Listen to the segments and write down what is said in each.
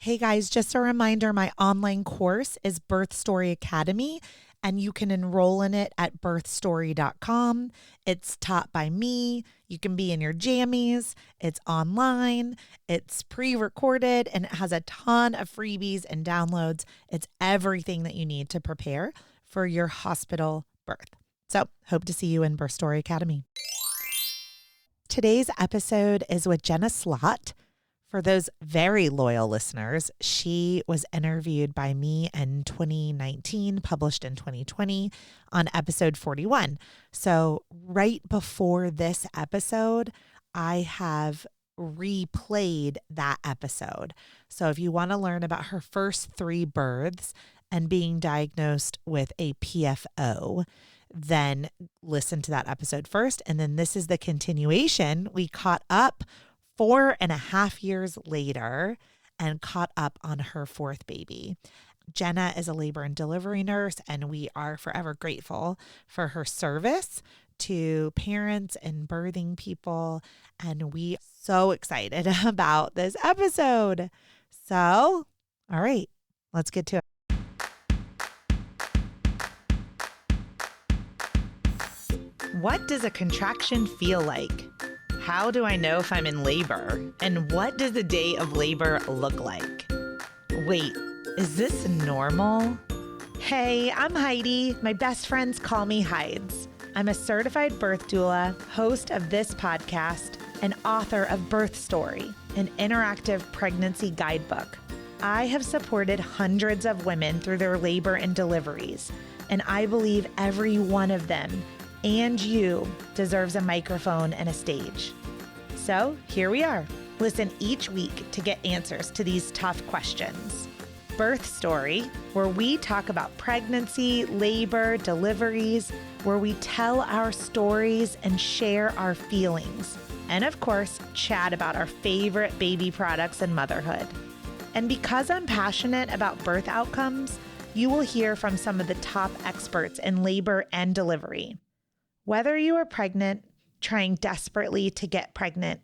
Hey guys, just a reminder, my online course is Birth Story Academy, and you can enroll in it at birthstory.com. It's taught by me. You can be in your jammies. It's online. It's pre-recorded, and it has a ton of freebies and downloads. It's everything that you need to prepare for your hospital birth. So hope to see you in Birth Story Academy. Today's episode is with Jenna Slot. For those very loyal listeners, she was interviewed by me in 2019, published in 2020 on episode 41. So right before this episode, I have replayed that episode. So if you want to learn about her first 3 births and being diagnosed with a PFO, then listen to that episode first. And then this is the continuation. We caught up 4.5 years later and caught up on her 4th baby. Jenna is a labor and delivery nurse, and we are forever grateful for her service to parents and birthing people. And we are so excited about this episode. So, all right, let's get to it. What does a contraction feel like? How do I know if I'm in labor? And what does a day of labor look like? Wait, is this normal? Hey, I'm Heidi. My best friends call me Hides. I'm a certified birth doula, host of this podcast, and author of Birth Story, an interactive pregnancy guidebook. I have supported hundreds of women through their labor and deliveries, and I believe every one of them and you deserves a microphone and a stage. So here we are. Listen each week to get answers to these tough questions. Birth Story, where we talk about pregnancy, labor, deliveries, where we tell our stories and share our feelings. And of course, chat about our favorite baby products and motherhood. And because I'm passionate about birth outcomes, you will hear from some of the top experts in labor and delivery. Whether you are pregnant, trying desperately to get pregnant,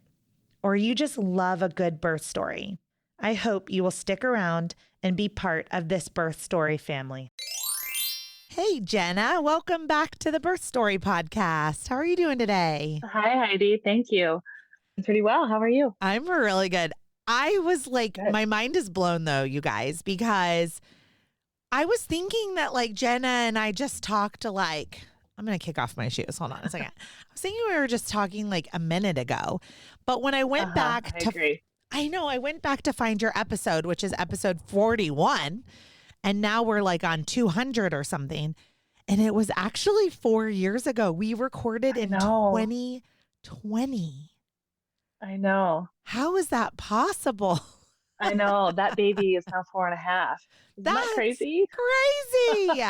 or you just love a good birth story, I hope you will stick around and be part of this Birth Story family. Hey, Jenna, welcome back to the Birth Story podcast. How are you doing today? Hi, Heidi. Thank you. I'm pretty well. How are you? I'm really good. I was like, Good. My mind is blown though, you guys, because I was thinking that like Jenna and I just talked to I'm going to kick off my shoes. Hold on a second. I was thinking we were just talking like a minute ago. But when I went back I went back to find your episode, which is episode 41. And now we're like on 200 or something. And it was actually 4 years ago. We recorded in 2020. I know. How is that possible? I know. That baby is now 4.5. Isn't that crazy? Crazy.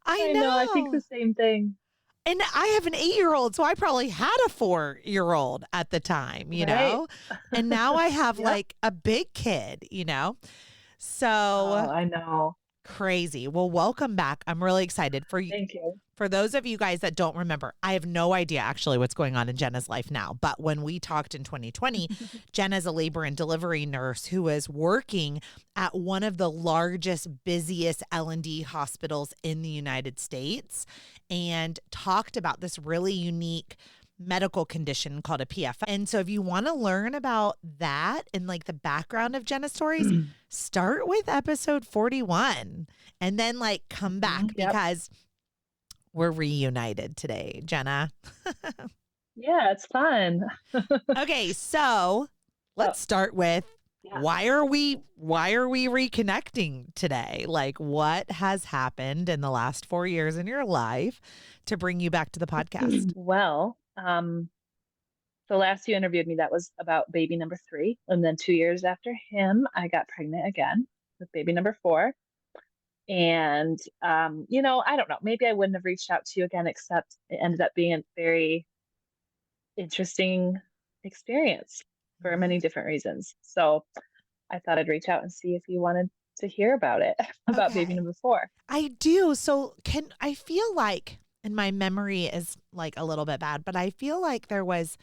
I know. I think the same thing. And I have an 8-year-old, so I probably had a 4-year-old at the time, you know? And now I have like a big kid, you know? So I know. Crazy. Well, welcome back. I'm really excited for you. Thank you. For those of you guys that don't remember, I have no idea actually what's going on in Jenna's life now. But when we talked in 2020, Jenna's a labor and delivery nurse who is working at one of the largest, busiest L&D hospitals in the United States, and talked about this really unique medical condition called a PFO. And so if you want to learn about that and like the background of Jenna's stories, start with episode 41 and then like come back because we're reunited today, Jenna. Yeah, it's fun. Okay, so let's start with why are we reconnecting today? Like, what has happened in the last 4 years in your life to bring you back to the podcast? Well, so last you interviewed me, that was about baby number 3. And then 2 years after him, I got pregnant again with baby number 4. And, I don't know, maybe I wouldn't have reached out to you again, except it ended up being a very interesting experience for many different reasons. So I thought I'd reach out and see if you wanted to hear about it, about baby number 4. I do. So I feel like, and my memory is like a little bit bad, but I feel like there was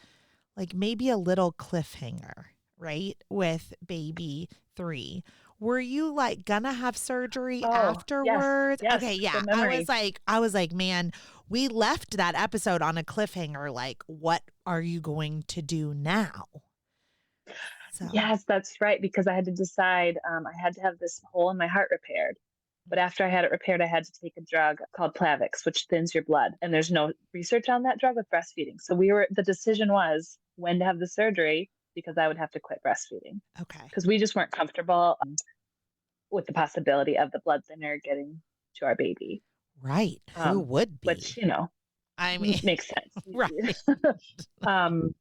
like maybe a little cliffhanger, right, with baby 3. Were you like gonna have surgery Oh, yes, afterwards? yes, Okay, yeah. good memory. I was like, man, we left that episode on a cliffhanger. Like, what are you going to do now? So, Yes, that's right. Because I had to decide, I had to have this hole in my heart repaired. But after I had it repaired, I had to take a drug called Plavix, which thins your blood. And there's no research on that drug with breastfeeding. So the decision was when to have the surgery because I would have to quit breastfeeding okay. because we just weren't comfortable with the possibility of the blood thinner getting to our baby. Right. Who would Which, be? you know, I mean, makes sense. right. um,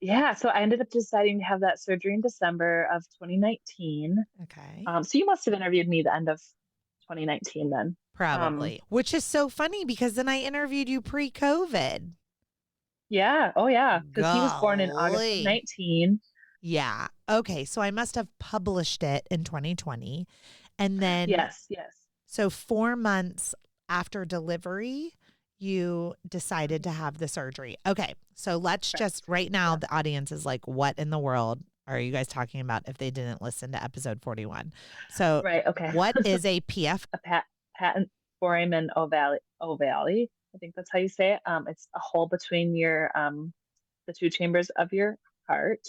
yeah, so I ended up deciding to have that surgery in December of 2019. Okay. So you must have interviewed me the end of 2019 then. Probably. Which is so funny because then I interviewed you pre-COVID. Yeah. Oh, yeah. Because he was born in August of Golly. 19. Yeah. Okay. So I must have published it in 2020. And then, Yes. Yes. so 4 months after delivery, you decided to have the surgery. Okay. So let's Correct. just, right now, Yeah. the audience is like, what in the world are you guys talking about if they didn't listen to episode 41? So, Right. Okay. what is a PF? A patent foramen ovale. I think that's how you say it. It's a hole between your the two chambers of your heart,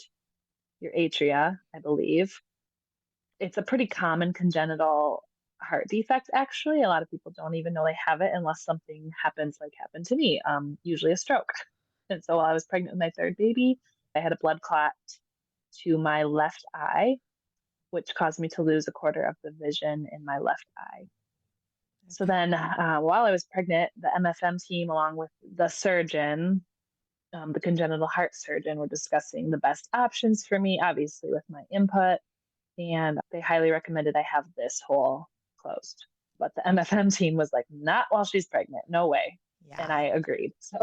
your atria, I believe. It's a pretty common congenital heart defect, actually. A lot of people don't even know they have it unless something happens like happened to me, usually a stroke. And so while I was pregnant with my third baby, I had a blood clot to my left eye, which caused me to lose a quarter of the vision in my left eye. So Okay. then while I was pregnant, the MFM team, along with the surgeon, the congenital heart surgeon, were discussing the best options for me, obviously with my input. And they highly recommended I have this hole closed. But the MFM team was like, not while she's pregnant. No way. And Yeah. I agreed. So,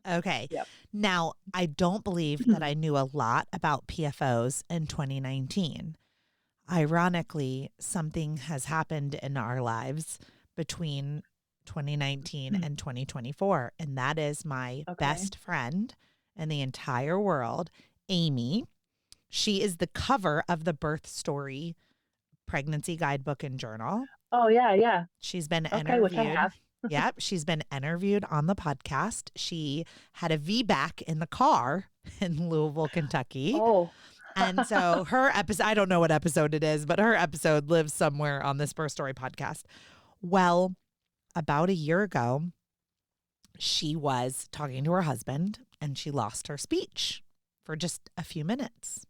Okay. yep. Now, I don't believe that I knew a lot about PFOs in 2019. Ironically, something has happened in our lives between 2019 and 2024, and that is my Okay. best friend in the entire world, Amy. She is the cover of the Birth Story pregnancy guidebook and journal. Oh, yeah. Yeah. She's been Okay. Which I interviewed. have. Yep, she's been interviewed on the podcast. She had a VBAC in the car in Louisville, Kentucky. Oh, And so her episode, I don't know what episode it is, but her episode lives somewhere on this Birth Story podcast. Well, about a year ago, she was talking to her husband and she lost her speech for just a few minutes,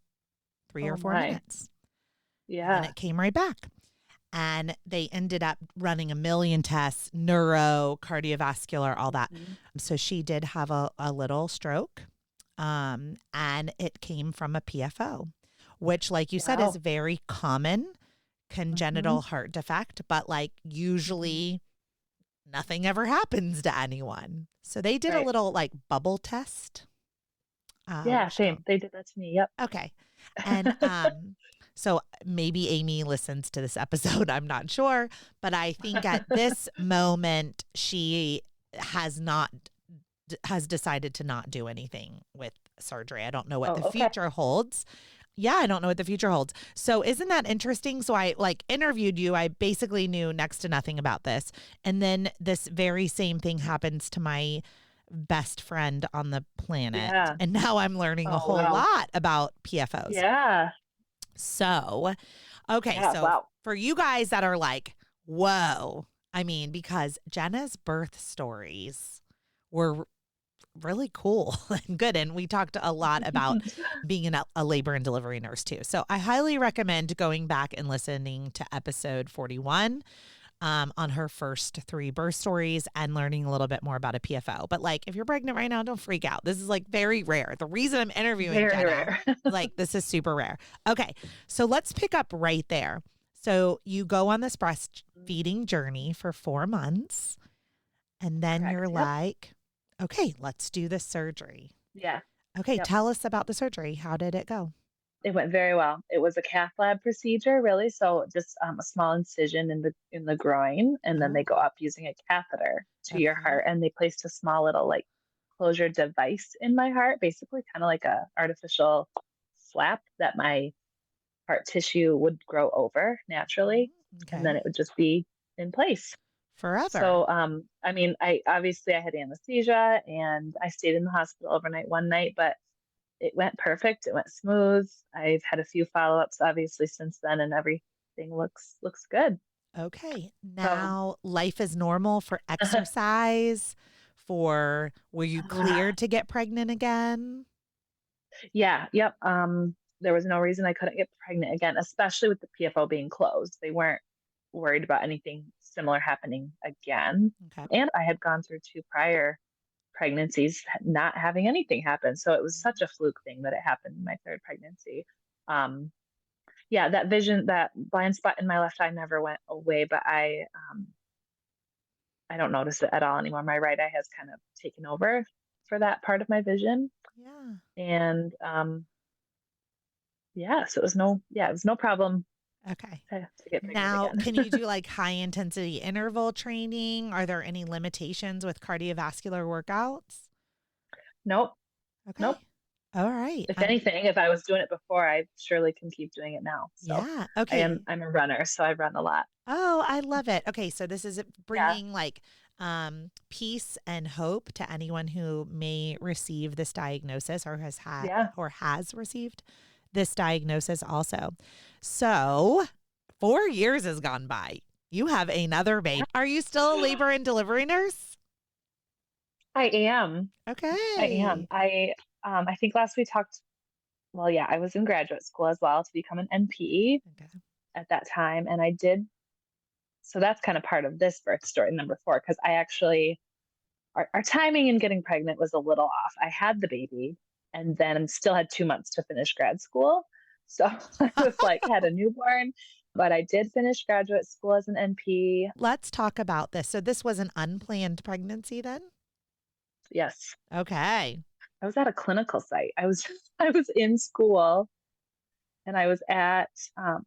three oh or four my. minutes. And then Yeah. it came right back. And they ended up running a million tests, neuro, cardiovascular, all that. Mhm. So she did have a little stroke, and it came from a PFO, which, like you said, is Wow. very common Hmm. congenital heart defect, but like usually nothing ever happens to anyone. So they did a Right. little like bubble test. Yeah. Which Same. They did that to me. Yep. okay. And so maybe Amy listens to this episode. I'm not sure, but I think at this moment she has not has decided to not do anything with surgery. I don't know what Oh, the okay. future holds. Yeah, I don't know what the future holds. So isn't that interesting? So I like interviewed you. I basically knew next to nothing about this. And then this very same thing happens to my best friend on the planet. Yeah. And now I'm learning a Oh, whole wow. lot about PFOs. Yeah. So, okay. Yeah. So Wow. for you guys that are like, whoa, I mean, because Jenna's birth stories were really cool and good. And we talked a lot about being a labor and delivery nurse too. So I highly recommend going back and listening to episode 41 on her first 3 birth stories and learning a little bit more about a PFO. But like, if you're pregnant right now, don't freak out. This is like very rare. The reason I'm interviewing Very Jenna, rare. like this is super rare. Okay. So let's pick up right there. So you go on this breastfeeding journey for 4 months and then Correct. you're Yep. like, okay, let's do the surgery. Yeah. Okay. Yep. Tell us about the surgery. How did it go? It went very well. It was a cath lab procedure, really. So just a small incision in the groin, and then they Oh, go up using a catheter to your okay. heart, and they placed a small little like closure device in my heart, basically kind of like a artificial flap that my heart tissue would grow over naturally, and then Okay. it would just be in place. Forever. So, I mean, I obviously I had anesthesia and I stayed in the hospital overnight one night, but it went perfect. It went smooth. I've had a few follow-ups obviously since then, and everything looks good. Okay. So, Now life is normal for exercise. Were you cleared to get pregnant again? yeah, yep. There was no reason I couldn't get pregnant again, especially with the PFO being closed. They weren't worried about anything similar happening again. Okay. And I had gone through two prior pregnancies not having anything happen. So it was such a fluke thing that it happened in my third pregnancy. Um, yeah, that vision, that blind spot in my left eye never went away, but I don't notice it at all anymore. My right eye has kind of taken over for that part of my vision. Yeah. And yeah, so it was no problem Okay. to get pregnant Now, again. can you do like high intensity interval training? Are there any limitations with cardiovascular workouts? Nope, nope. Okay. All right. If anything, if I was doing it before, I surely can keep doing it now. So Yeah. Okay. I'm a runner, so I run a lot. Oh, I love it. Okay, so this is Yeah, bringing like peace and hope to anyone who may receive this diagnosis yeah. or has received this diagnosis also. So, 4 years has gone by. You have another baby. Are you still a labor and delivery nurse? I am. I am. Okay. I think last we talked, well, yeah, I was in graduate school as well to become an NP Okay. at that time. And I did, so that's kind of part of this birth story number four, because I actually, our timing in getting pregnant was a little off. I had the baby and then still had 2 months to finish grad school. So I was like, had a newborn, but I did finish graduate school as an NP. Let's talk about this. So this was an unplanned pregnancy then? Yes. Okay. I was at a clinical site. I was in school and I was at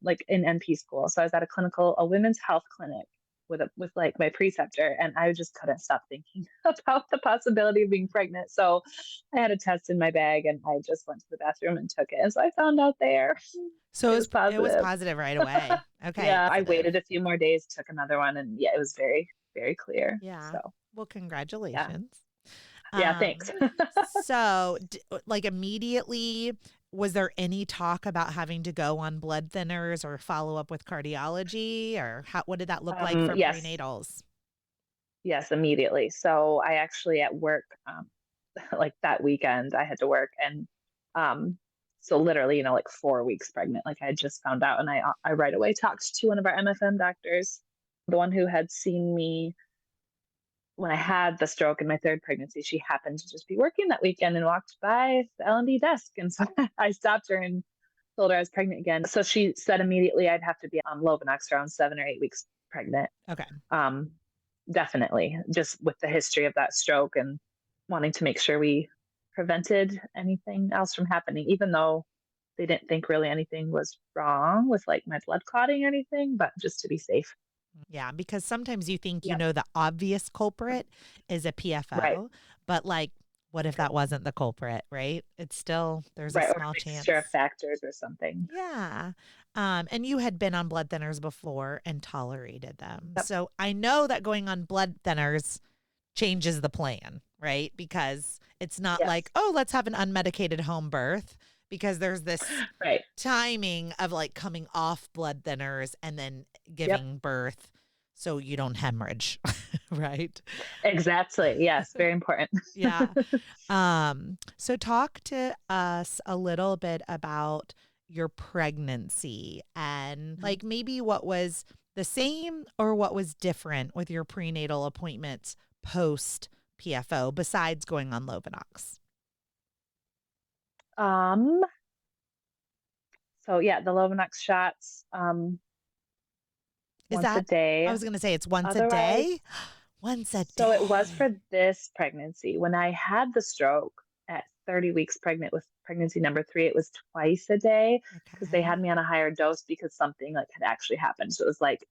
like in NP school. So I was at a women's health clinic with like my preceptor, and I just couldn't stop thinking about the possibility of being pregnant. So I had a test in my bag, and I just went to the bathroom and took it. And so I found out there So it was it was positive. positive right away. Okay. Yeah, I Positive. waited a few more days, took another one, and yeah, it was very very clear. Yeah. So Well, yeah, congratulations. yeah, thanks. So like immediately, was there any talk about having to go on blood thinners or follow up with cardiology or what did that look like for Yes, prenatals? yes, immediately. So I actually at work, like that weekend, I had to work, and um, so literally, like 4 weeks pregnant. Like I had just found out, and I right away talked to one of our MFM doctors, the one who had seen me when I had the stroke in my third pregnancy. She happened to just be working that weekend and walked by the L&D desk, and so I stopped her and told her I was pregnant again. So she said immediately I'd have to be on Lovenox around 7 or 8 weeks pregnant. Okay. Um, Definitely, just with the history of that stroke and wanting to make sure we prevented anything else from happening, even though they didn't think really anything was wrong with like my blood clotting or anything, but just to be safe. Yeah, because sometimes you think Yep. the obvious culprit is a Right. PFO, but like what if that wasn't the culprit, right? It's still there's a Right. Or a small mixture of chance. factors or something. Yeah. And you had been on blood thinners before and tolerated them. Yep. So I know that going on blood thinners changes the plan, right? Because it's not like, Yes. oh, let's have an unmedicated home birth, because there's this Right. timing of like coming off blood thinners and then Yep. giving birth so you don't hemorrhage, right? Exactly. Yes. Very important. Yeah. So talk to us a little bit about your pregnancy and like maybe what was the same or what was different with your prenatal appointments post PFO besides going on Lovenox. um, so yeah, the Lovenox shots, Is once a that I day. was going to say it's once a Otherwise, day? Once a so it was day. for this pregnancy. When I had the stroke at 30 weeks pregnant with pregnancy number three, it was twice a day because they Okay. had me on a higher dose because something like had actually happened. So it was like,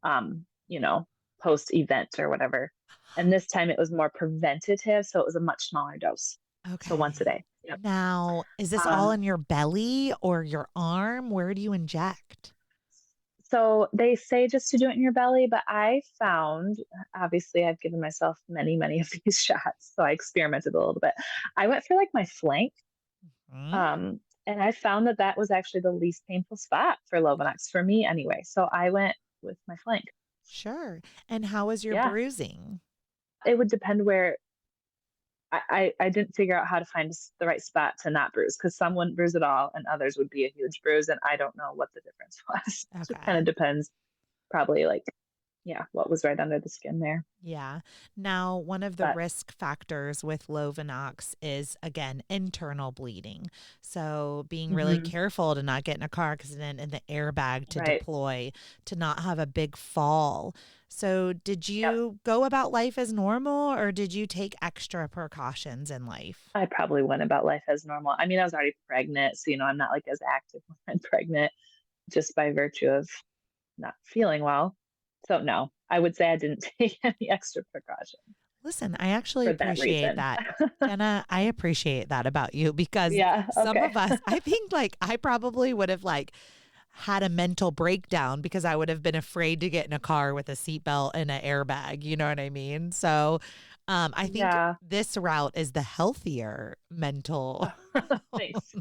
um, you know, post event or whatever. And this time it was more preventative. So it was a much smaller dose. So once a Okay. day. Yep. Now, is this all Um, in your belly or your arm? Where do you inject? so they say just to do it in your belly, but I found, obviously, I've given myself many, many of these shots, so I experimented a little bit. I went for like my flank, Hmm? um, and I found that that was actually the least painful spot for Lovenox for me anyway. So I went with my flank. Sure. And how is your Yeah, bruising? it would depend where I didn't figure out how to find the right spot to not bruise because some wouldn't bruise at all and others would be a huge bruise. And I don't know what the difference was. It just kind Okay. of depends, probably like, yeah, what was right under the skin there. Yeah. Now, one of the But risk factors with Lovenox is, again, internal bleeding. So, being really mhm, careful to not get in a car accident and the airbag to right. deploy, to not have a big fall. So, did Yep. you go about life as normal or did you take extra precautions in life? I probably went about life as normal. I mean, I was already pregnant, so I'm not like as active when I'm pregnant just by virtue of not feeling well. So no, I would say I didn't take any extra precaution Listen, I actually for that appreciate reason. that. Jenna, I appreciate that about you because Yeah, some okay. of us, I think like I probably would have like had a mental breakdown because I would have been afraid to get in a car with a seatbelt and an airbag. You know what I mean? So I think Yeah. this route is the healthier mental Thanks.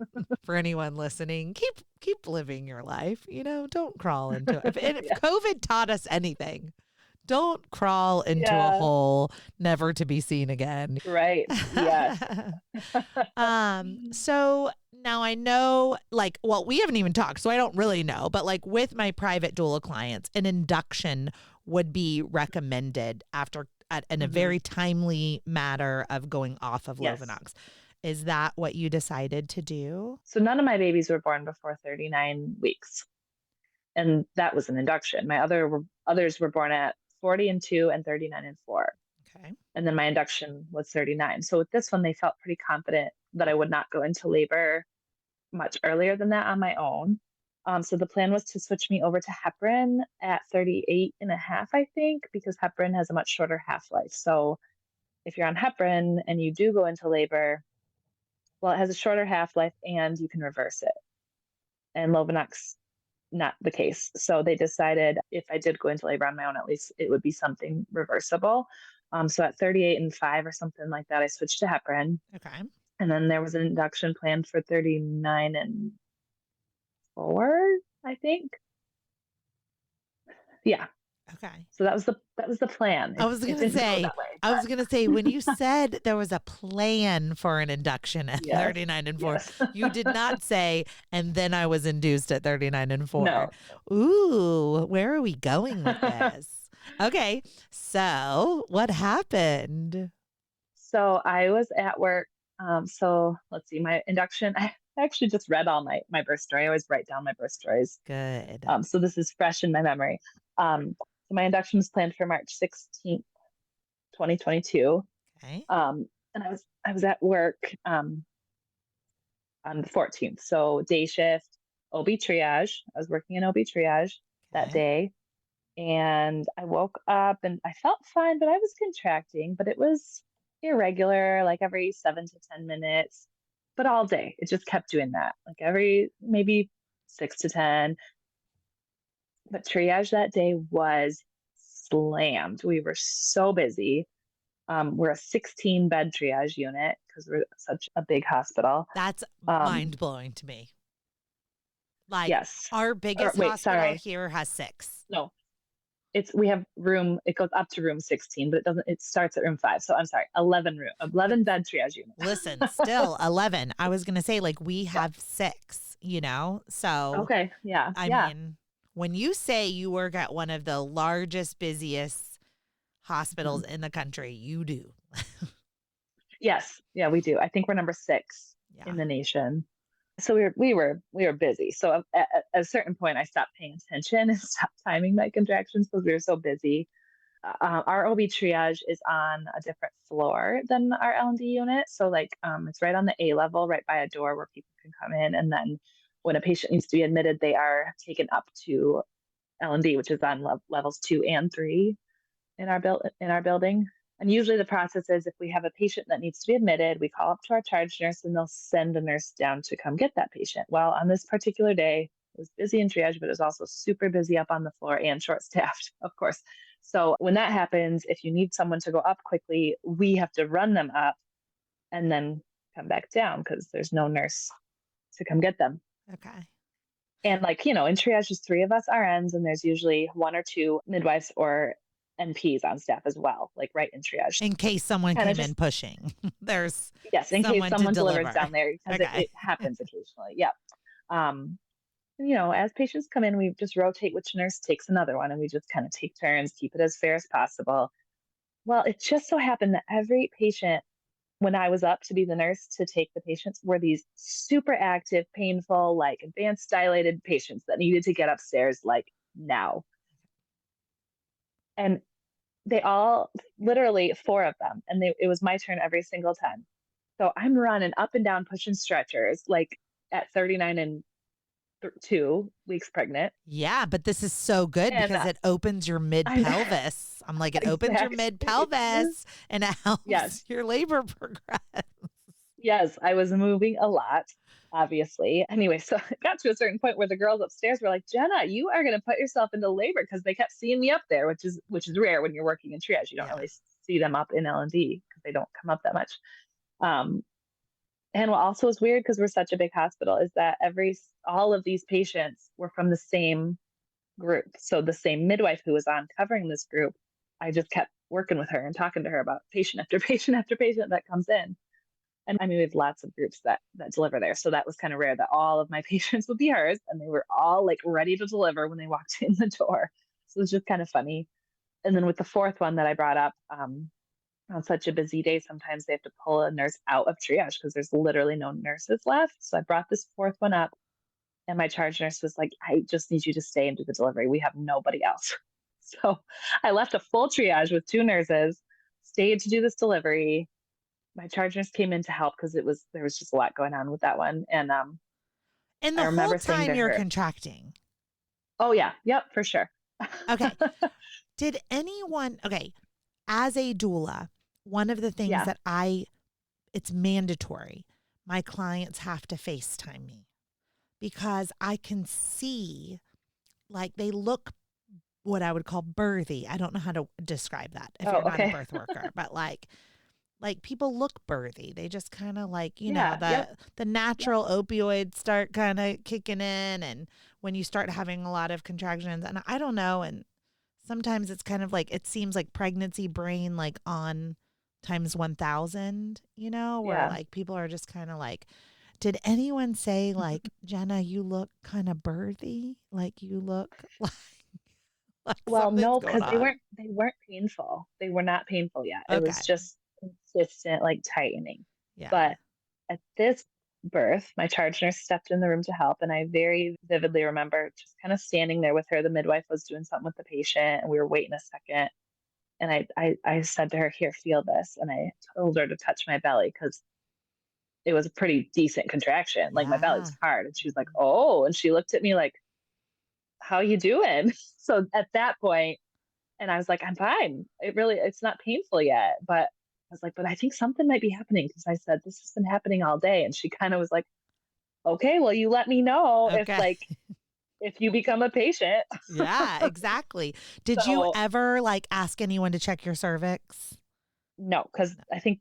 for anyone listening. Keep living your life. You know, don't crawl into it. And if Yeah. COVID taught us anything, don't crawl into a Yeah. hole never to be seen again. Right. Yes. So now I know, like, well, we haven't even talked, so I don't really know, but like with my private doula clients, an induction would be recommended after in a Hmm. very timely matter of going off of Yes. Lovenox. Is that what you decided to do? So none of my babies were born before 39 weeks, and that was an induction. Others were born at 40 and 2 and 39 and 4. Okay. And then my induction was 39. So with this one, they felt pretty confident that I would not go into labor much earlier than that on my own. So the plan was to switch me over to heparin at 38 and a half, I think, because heparin has a much shorter half life. So if you're on heparin and you do go into labor, well, it has a shorter half life and you can reverse it. And Lovenox, not the case. So they decided if I did go into labor on my own, at least it would be something reversible. So at 38 and 5 or something like that, I switched to heparin. Okay. And then there was an induction planned for 39 and 4, I think. Yeah. Okay. So that was the plan. I was It gonna didn't go say, that way, I was gonna say when you said there was a plan for an induction at yes. 39 and 4, Yes. you did not say, and then I was induced at 39 and 4. No. Ooh, where are we going with this? Okay, so what happened? So I was at work. So let's see, my induction. I actually just read all my birth story. I always write down my birth stories. Good. So this is fresh in my memory. So my induction was planned for March 16th, 2022. Okay. And I was at work on the 14th. So day shift, OB triage. I was working in OB triage that Okay. day. And I woke up and I felt fine, but I was contracting, but it was irregular, like every 7 to 10 minutes, but all day. It just kept doing that, like every maybe 6 to 10. But triage that day was slammed. We were so busy. We're a 16 bed triage unit because we're such a big hospital. That's Um, mind blowing to me. Like yes. our Or biggest wait, hospital sorry. here has 6. No, we have room, it goes up to room 16, but it starts at room 5. So I'm sorry, 11 bed triage unit. Listen, still 11. I was going to say, like, we Yeah. have 6, you know? So, Okay. Yeah. I Yeah. mean, when you say you work at one of the largest, busiest hospitals Mhm. in the country, you do. Yes. Yeah, we do. I think we're number 6 Yeah. in the nation. So we were busy. So at a certain point, I stopped paying attention and stopped timing my contractions because we were so busy. Our OB triage is on a different floor than our L&D unit. So like it's right on the A level, right by a door where people can come in. And then when a patient needs to be admitted, they are taken up to L&D, which is on levels 2 and 3 in our building. And usually the process is if we have a patient that needs to be admitted, we call up to our charge nurse and they'll send a nurse down to come get that patient. Well, on this particular day, it was busy in triage, but it was also super busy up on the floor and short staffed, of course. So when that happens, if you need someone to go up quickly, we have to run them up and then come back down because there's no nurse to come get them. Okay. And like, in triage, there's 3 of us RNs, and there's usually 1 or 2 midwives or NPs on staff as well, like right in triage. In case someone Kinda came in pushing, there's Yes, in case someone to someone delivers deliver. down there because Okay. it happens occasionally. Yeah. Um, as patients come in, we just rotate which nurse takes another one, and we just kind of take turns, keep it as fair as possible. Well, it just so happened that every patient, when I was up to be the nurse to take the patients, were these super active, painful, like advanced dilated patients that needed to get upstairs like now. And they all, literally 4 of them, and it was my turn every single time. So I'm running up and down pushing stretchers like at 39 and 2 weeks pregnant. Yeah, but this is so good And because it opens your mid pelvis. I'm like, it opens your mid pelvis and it helps Yes. your labor progress. Yes, I was moving a lot, obviously. Anyway, so it got to a certain point where the girls upstairs were like, Jenna, you are going to put yourself into labor, because they kept seeing me up there, which is rare when you're working in triage. You don't really see them up in L&D because they don't come up that much. And what also is weird, because we're such a big hospital, is that all of these patients were from the same group. So the same midwife who was on covering this group, I just kept working with her and talking to her about patient after patient after patient that comes in. And I mean, we have lots of groups that deliver there. So that was kind of rare that all of my patients would be hers, and they were all like ready to deliver when they walked in the door. So it was just kind of funny. And then with the 4th one that I brought up, on such a busy day, sometimes they have to pull a nurse out of triage because there's literally no nurses left. So I brought this 4th one up, and my charge nurse was like, I just need you to stay and do the delivery. We have nobody else. So I left a full triage with 2 nurses, stayed to do this delivery. My charge nurse came in to help because there was just a lot going on with that one. And the I remember whole saying time to you're her, contracting. oh yeah, yep, for sure. Okay. Did anyone, as a doula, one of the things that it's mandatory, my clients have to FaceTime me, because I can see, like, they look what I would call birthy. I don't know how to describe that if you're not a birth worker, but like people look birthy. They just kind of like, the natural opioids start kind of kicking in, and when you start having a lot of contractions, and I don't know, and sometimes it's kind of like, it seems like pregnancy brain, like on times 1,000, where like people are just kind of like, did anyone say like, Jenna, you look kind of birthy? Like you look like Well, no, going because they on? weren't painful. They were not painful yet. It was Okay. just consistent, like tightening. Yeah. But at this birth, my charge nurse stepped in the room to help, and I very vividly remember just kind of standing there with her. The midwife was doing something with the patient, and we were waiting a second. And I said to her, "Here, feel this." And I told her to touch my belly because it was a pretty decent contraction. Like my belly was hard, and she was like, "Oh," and she looked at me like, "How you doing?" So at that point, and I was like, "I'm fine. It's not painful yet." But I was like, "But I think something might be happening," because I said, "This has been happening all day." And she kind of was like, "Okay, well, you let me know if you become a patient." Yeah, exactly. Did you So ever like ask anyone to check your cervix? no, because I think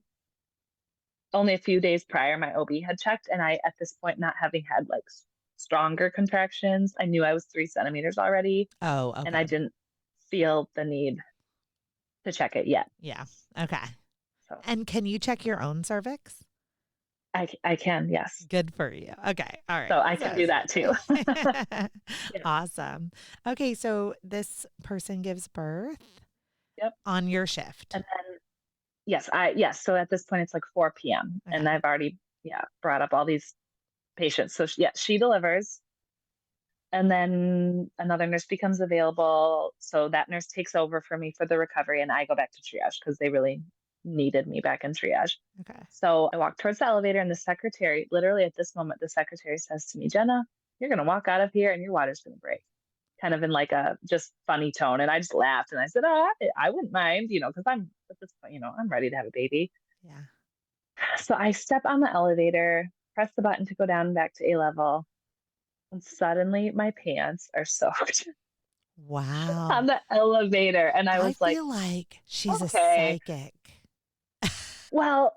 only a few days prior, my OB had checked, and I, at this point, not having had like stronger contractions, I knew I was 3 centimeters already, Oh, okay. and I didn't feel the need to check it yet. Yeah. Okay. So And can you check your own cervix? I can, yes. Good for you. Okay. All right. So I can do that too. Yeah. Awesome. Okay. So this person gives birth Yep. on your shift. And then yes. So at this point it's like 4 p.m. Okay. and I've already brought up all these patients. So she delivers, and then another nurse becomes available. So that nurse takes over for me for the recovery, and I go back to triage because they really needed me back in triage. Okay. So I walk towards the elevator, and the secretary, literally at this moment, the secretary says to me, Jenna, you're going to walk out of here and your water's going to break. kind of in like a just funny tone. And I just laughed and I said, oh, I wouldn't mind, because I'm at this point, I'm ready to have a baby. Yeah. So I step on the elevator, press the button to go down back to A level, and suddenly my pants are soaked on Wow. the elevator. And I I was like, feel like she's a okay, psychic. well,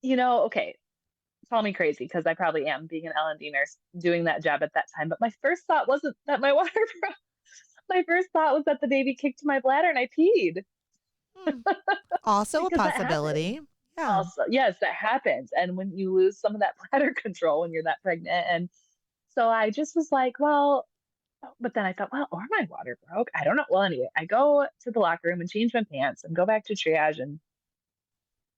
okay, call me crazy because I probably am being an L&D nurse doing that job at that time. But my first thought wasn't that my water broke. My first thought was that the baby kicked my bladder and I peed Hmm. Also a because that happens. possibility. Yeah. Also, yes, that happens. And when you lose some of that bladder control when you're that pregnant. And so I just was like, well, but then I thought, well, or my water broke. I don't know. Well, anyway, I go to the locker room and change my pants and go back to triage. And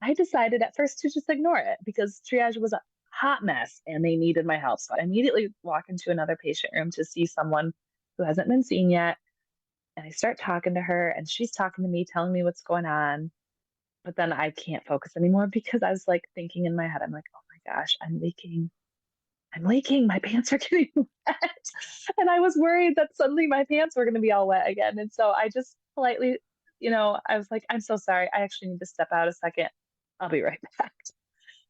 I decided at first to just ignore it because triage was a hot mess and they needed my help. So I immediately walk into another patient room to see someone who hasn't been seen yet. And I start talking to her and she's talking to me, telling me what's going on. But then I can't focus anymore because I was like thinking in my head, I'm like, oh my gosh, I'm leaking. I'm leaking. My pants are getting wet. And I was worried that suddenly my pants were going to be all wet again. And so I just politely, I was like, I'm so sorry. I actually need to step out a second. I'll be right back.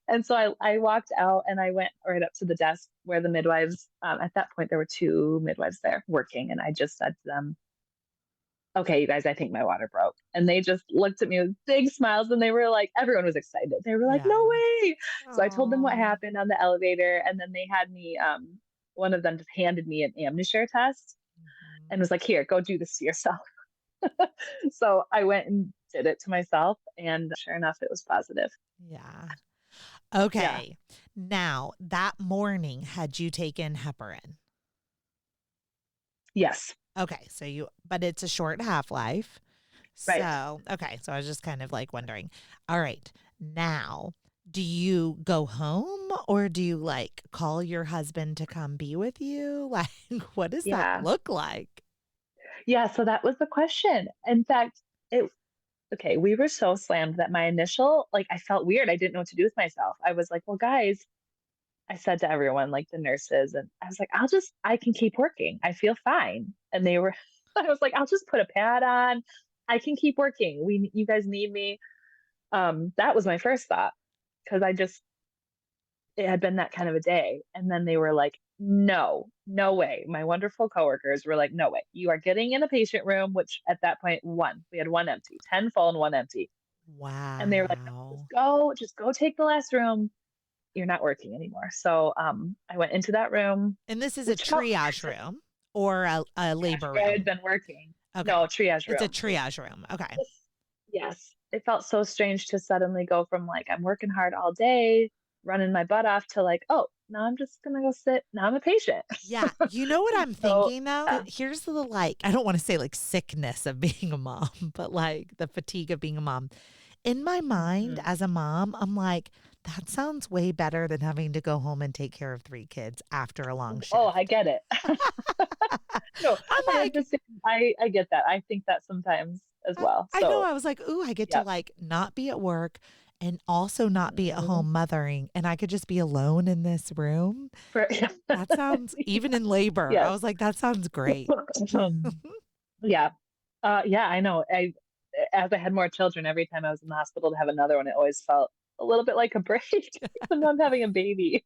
And so I walked out and I went right up to the desk where the midwives, at that point, there were two midwives there working. And I just said to them, okay, you guys, I think my water broke. And they just looked at me with big smiles and they were like, everyone was excited. They were like, Yeah. no way. So I told them what Oh. happened on the elevator. And then they had me, one of them just handed me an amnesia test Mhm. and was like, here, go do this to yourself. So I went and did it to myself. And sure enough, it was positive. Yeah. Yeah. Okay. Now, that morning, had you taken heparin? Yes. Okay. But it's a short half life. Right. So, okay. So I was just kind of like wondering, all right, now, do you go home or do you like call your husband to come be with you? Like, what does that Yeah. look like? Yeah. So that was the question. In fact, it, okay, we were so slammed that my initial, like, I felt weird. I didn't know what to do with myself. I was like, well, guys, I said to everyone, like the nurses, and I was like, I can keep working. I feel fine. And they were, I was like, I'll just put a pad on. I can keep working. You guys need me. That was my first thought because it had been that kind of a day. And then they were like, no, no way. My wonderful coworkers were like, no way. You are getting in a patient room, which at that point, we had one empty, 10 full and one empty. And they were like, no, Wow. just go take the last room. You're not working anymore. So I went into that room, And this is a which felt triage room or a labor where I had room? been working. Okay. No, triage It's a room. triage room. Okay. Yes. It felt so strange to suddenly go from like, I'm working hard all day, running my butt off to like, oh, now I'm just going to go sit. Now I'm a patient. Yeah. You know what I'm So, thinking though? yeah. Here's the like, I don't want to say like sickness of being a mom, but like the fatigue of being a mom. In my mind Mhm. as a mom, I'm like, that sounds way better than having to go home and take care of three kids after a long Oh, I shift. get it. No, I'm I like, understand. I get that. I think that sometimes as well. I know. So, I was like, ooh, I get to yeah. like not be at work and also not be at Mhm. home mothering, and I could just be alone in this room. Yeah. That sounds, even in labor, I Yes. was like, that sounds great. Yeah. Yeah, I know. As I had more children, every time I was in the hospital to have another one, it always felt a little bit like a break, even though I'm having a baby.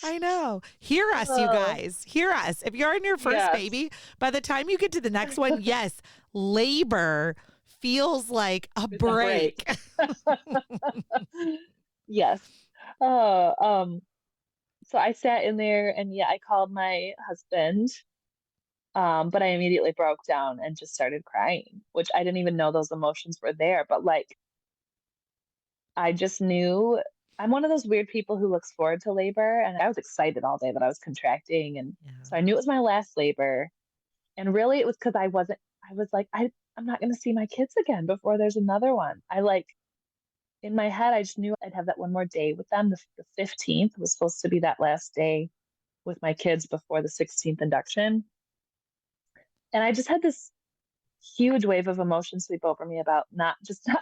I know. Hear us, you Oh, guys. Hear us. If you're in your first yes. baby, by the time you get to the next one, yes, labor feels like a It's a break. break. Yes. Oh, so I sat in there and yeah, I called my husband. But I immediately broke down and just started crying, which I didn't even know those emotions were there. But like, I just knew I'm one of those weird people who looks forward to labor. And I was excited all day that I was contracting. And Yeah. so I knew it was my last labor. And really, it was because I was like, I'm not going to see my kids again before there's another one. In my head, I just knew I'd have that one more day with them. The 15th was supposed to be that last day with my kids before the 16th induction. And I just had this huge wave of emotion sweep over me about not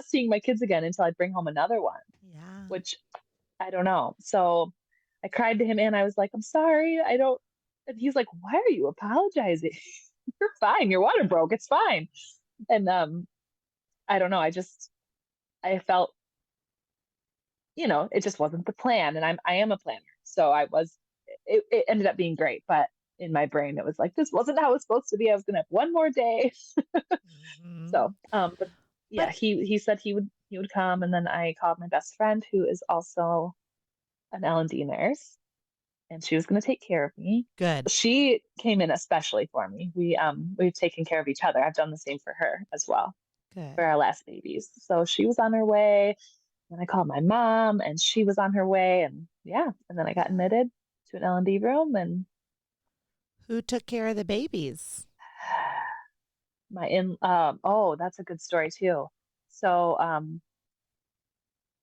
seeing my kids again until I bring home another one, Yeah. which I don't know. So I cried to him and I was like, I'm sorry. I don't. And he's like, why are you apologizing? fine. Your water broke. It's fine. And I don't know. I felt, it just wasn't the plan. And I am a planner. So it ended up being great. But in my brain, it was like, this wasn't how it was supposed to be. I was going to have one more day. Mhm. So, but yeah, But he said he would come. And then I called my best friend, who is also an L&D nurse, and she was going to take care of me. good. She came in especially for me. We've taken care of each other. I've done the same for her as well for Good. our last babies. So she was on her way. And I called my mom, and she was on her way. And yeah, and then I got admitted to an L&D room, and Who took care of the babies? oh, that's a good story too. So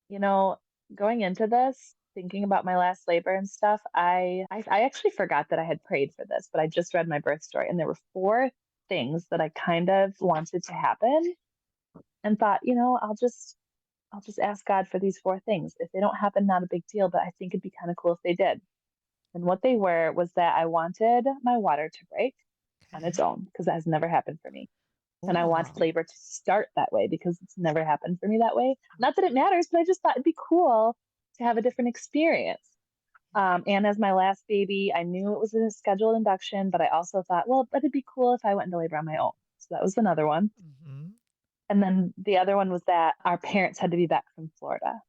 you know, going into this, thinking about my last labor and stuff, I actually forgot that I had prayed for this, but I just read my birth story, and there were four things that I kind of wanted to happen, and thought, I'll just ask God for these four things. If they don't happen, not a big deal, but I think it'd be kind of cool if they did. And what they were was that I wanted my water to break on its Okay. own, because that has never happened for me. And I wanted Cool. labor to start that way, because it's never happened for me that way. Not that it matters, but I just thought it'd be cool to have a different experience. And as my last baby, I knew it was a scheduled induction, but I also thought, well, but it'd be cool if I went into labor on my own. So that was another one. Hmm. And then the other one was that our parents had to be back from Florida,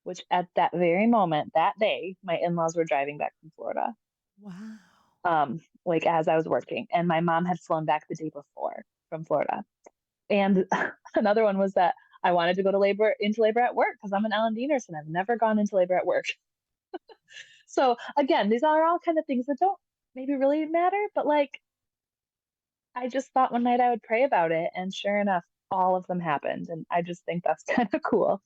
which at that very moment, that day, my in-laws were driving back from Florida, Wow. like as I was working. And my mom had flown back the day before from Florida. And another one was that I wanted to go into labor at work, because I'm an L&D nurse and I've never gone into labor at work. So again, these are all kind of things that don't maybe really matter, but like I just thought one night I would pray about it, and sure enough, all of them happened. And I just think that's kind of cool.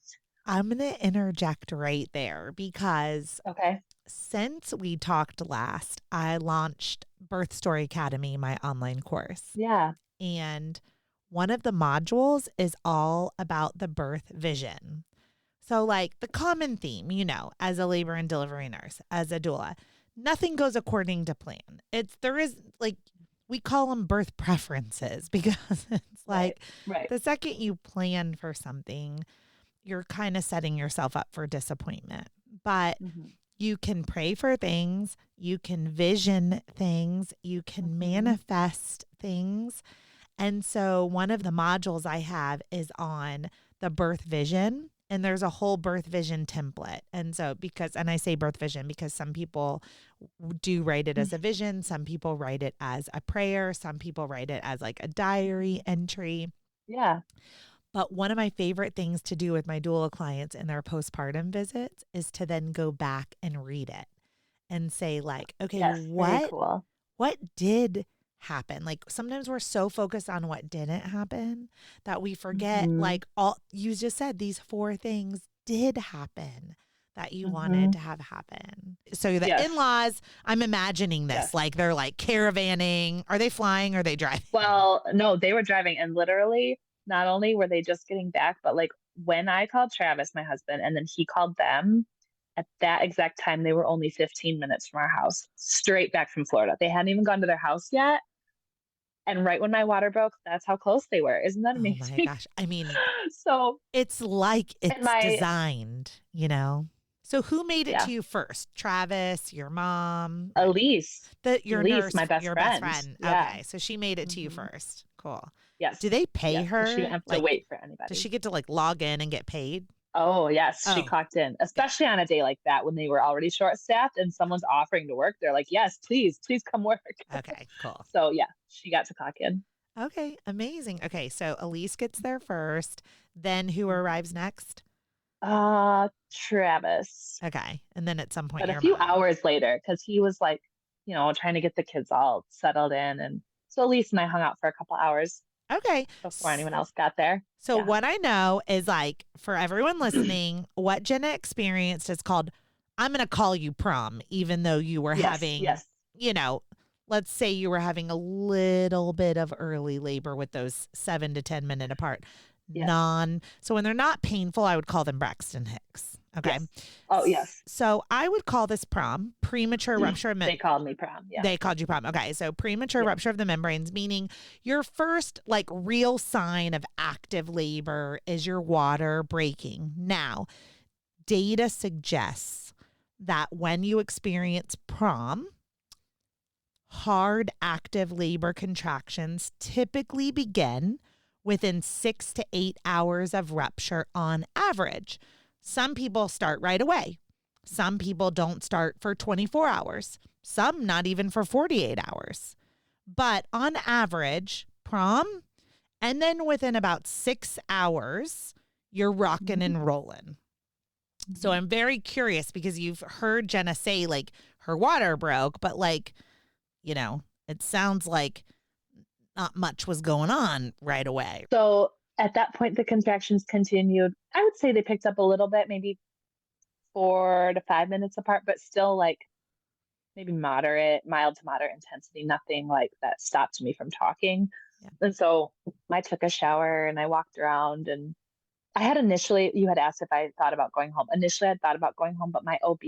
I'm going to interject right there because Okay. since we talked last, I launched Birth Story Academy, my online course. Yeah. And one of the modules is all about the birth vision. So, like the common theme, as a labor and delivery nurse, as a doula, nothing goes according to plan. There is like, we call them birth preferences because it's Right. like Right. the second you plan for something, you're kind of setting yourself up for disappointment. But Hmm. you can pray for things, you can vision things, you can Hmm. manifest things. And so one of the modules I have is on the birth vision. And there's a whole birth vision template. And so, and I say birth vision because some people do write it as a vision, some people write it as a prayer, some people write it as like a diary entry. Yeah. But one of my favorite things to do with my doula clients in their postpartum visits is to then go back and read it and say like, okay, Yes. Very cool. what did happen? Like sometimes we're so focused on what didn't happen that we forget Hmm. like all you just said these four things did happen that you wanted Hmm. to have happen. So the Yes. in-laws, I'm imagining this, Yes. like they're like caravanning. Are they flying? Or are they driving? Well, no, they were driving, and literally, not only were they just getting back, but like when I called Travis, my husband, and then he called them, at that exact time, they were only 15 minutes from our house, straight back from Florida. They hadn't even gone to their house yet. And right when my water broke, that's how close they were. Isn't that Oh my amazing? gosh. I mean, So, it's like and it's my, designed. So who made it yeah, to you first? Travis, your mom, like Elise, your Elise, nurse, my best your best friend. friend. Yeah. Okay. So she made it to you Hmm. first. Cool. Yes. Do they pay Yes. Because she her? didn't have to Like, wait for does she anybody. get to like log in and get paid? Oh, yes, she Oh, clocked in, good. especially on a day like that when they were already short-staffed and someone's offering to work. They're like, yes, please, please come work. Okay, cool. So, yeah, she got to clock in. Okay, amazing. Okay, so Elise gets there first. Then who arrives next? Travis. Okay. And then at some point, But a your few mom. hours later, because he was like, trying to get the kids all settled in. And so Elise and I hung out for a couple hours Okay. before anyone else got there. So Yeah. what I know is like for everyone listening, what Jenna experienced is called I'm going to call you prom, even though you were Yes, having, yes, let's say you were having a little bit of early labor with those 7 to 10 minute apart. yes. So when they're not painful, I would call them Braxton Hicks. Okay. Yes. Oh, yes. So I would call this premature rupture. They called me prom. Yeah. They called you prom. Okay. So premature Yeah. rupture of the membranes, meaning your first like real sign of active labor is your water breaking. Now, data suggests that when you experience prom, hard active labor contractions typically begin within 6 to 8 hours of rupture on average. Some people start right away. Some people don't start for 24 hours. Some not even for 48 hours. But on average, prom, and then within about 6 hours, you're rocking and rolling. So I'm very curious because you've heard Jenna say like her water broke, but like, you know, it sounds like not much was going on right away. So at that point, the contractions continued. I would say they picked up a little bit, maybe 4 to 5 minutes apart, but still like maybe mild to moderate intensity, nothing like that stopped me from talking. Yeah. And so I took a shower and I walked around, and I had initially, you had asked if I thought about going home. Initially, I thought about going home, but my OB,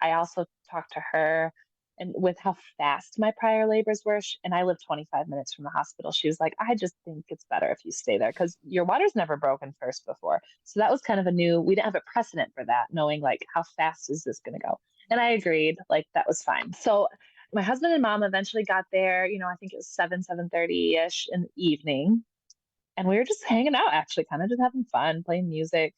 I also talked to her, and with how fast my prior labors were, and I live 25 minutes from the hospital, she was like, I just think it's better if you stay there because your water's never broken first before. So that was kind of we didn't have a precedent for that, knowing like how fast is this going to go. And I agreed, like that was fine. So my husband and mom eventually got there, I think it was 7:30ish in the evening. And we were just hanging out, actually, kind of just having fun, playing music.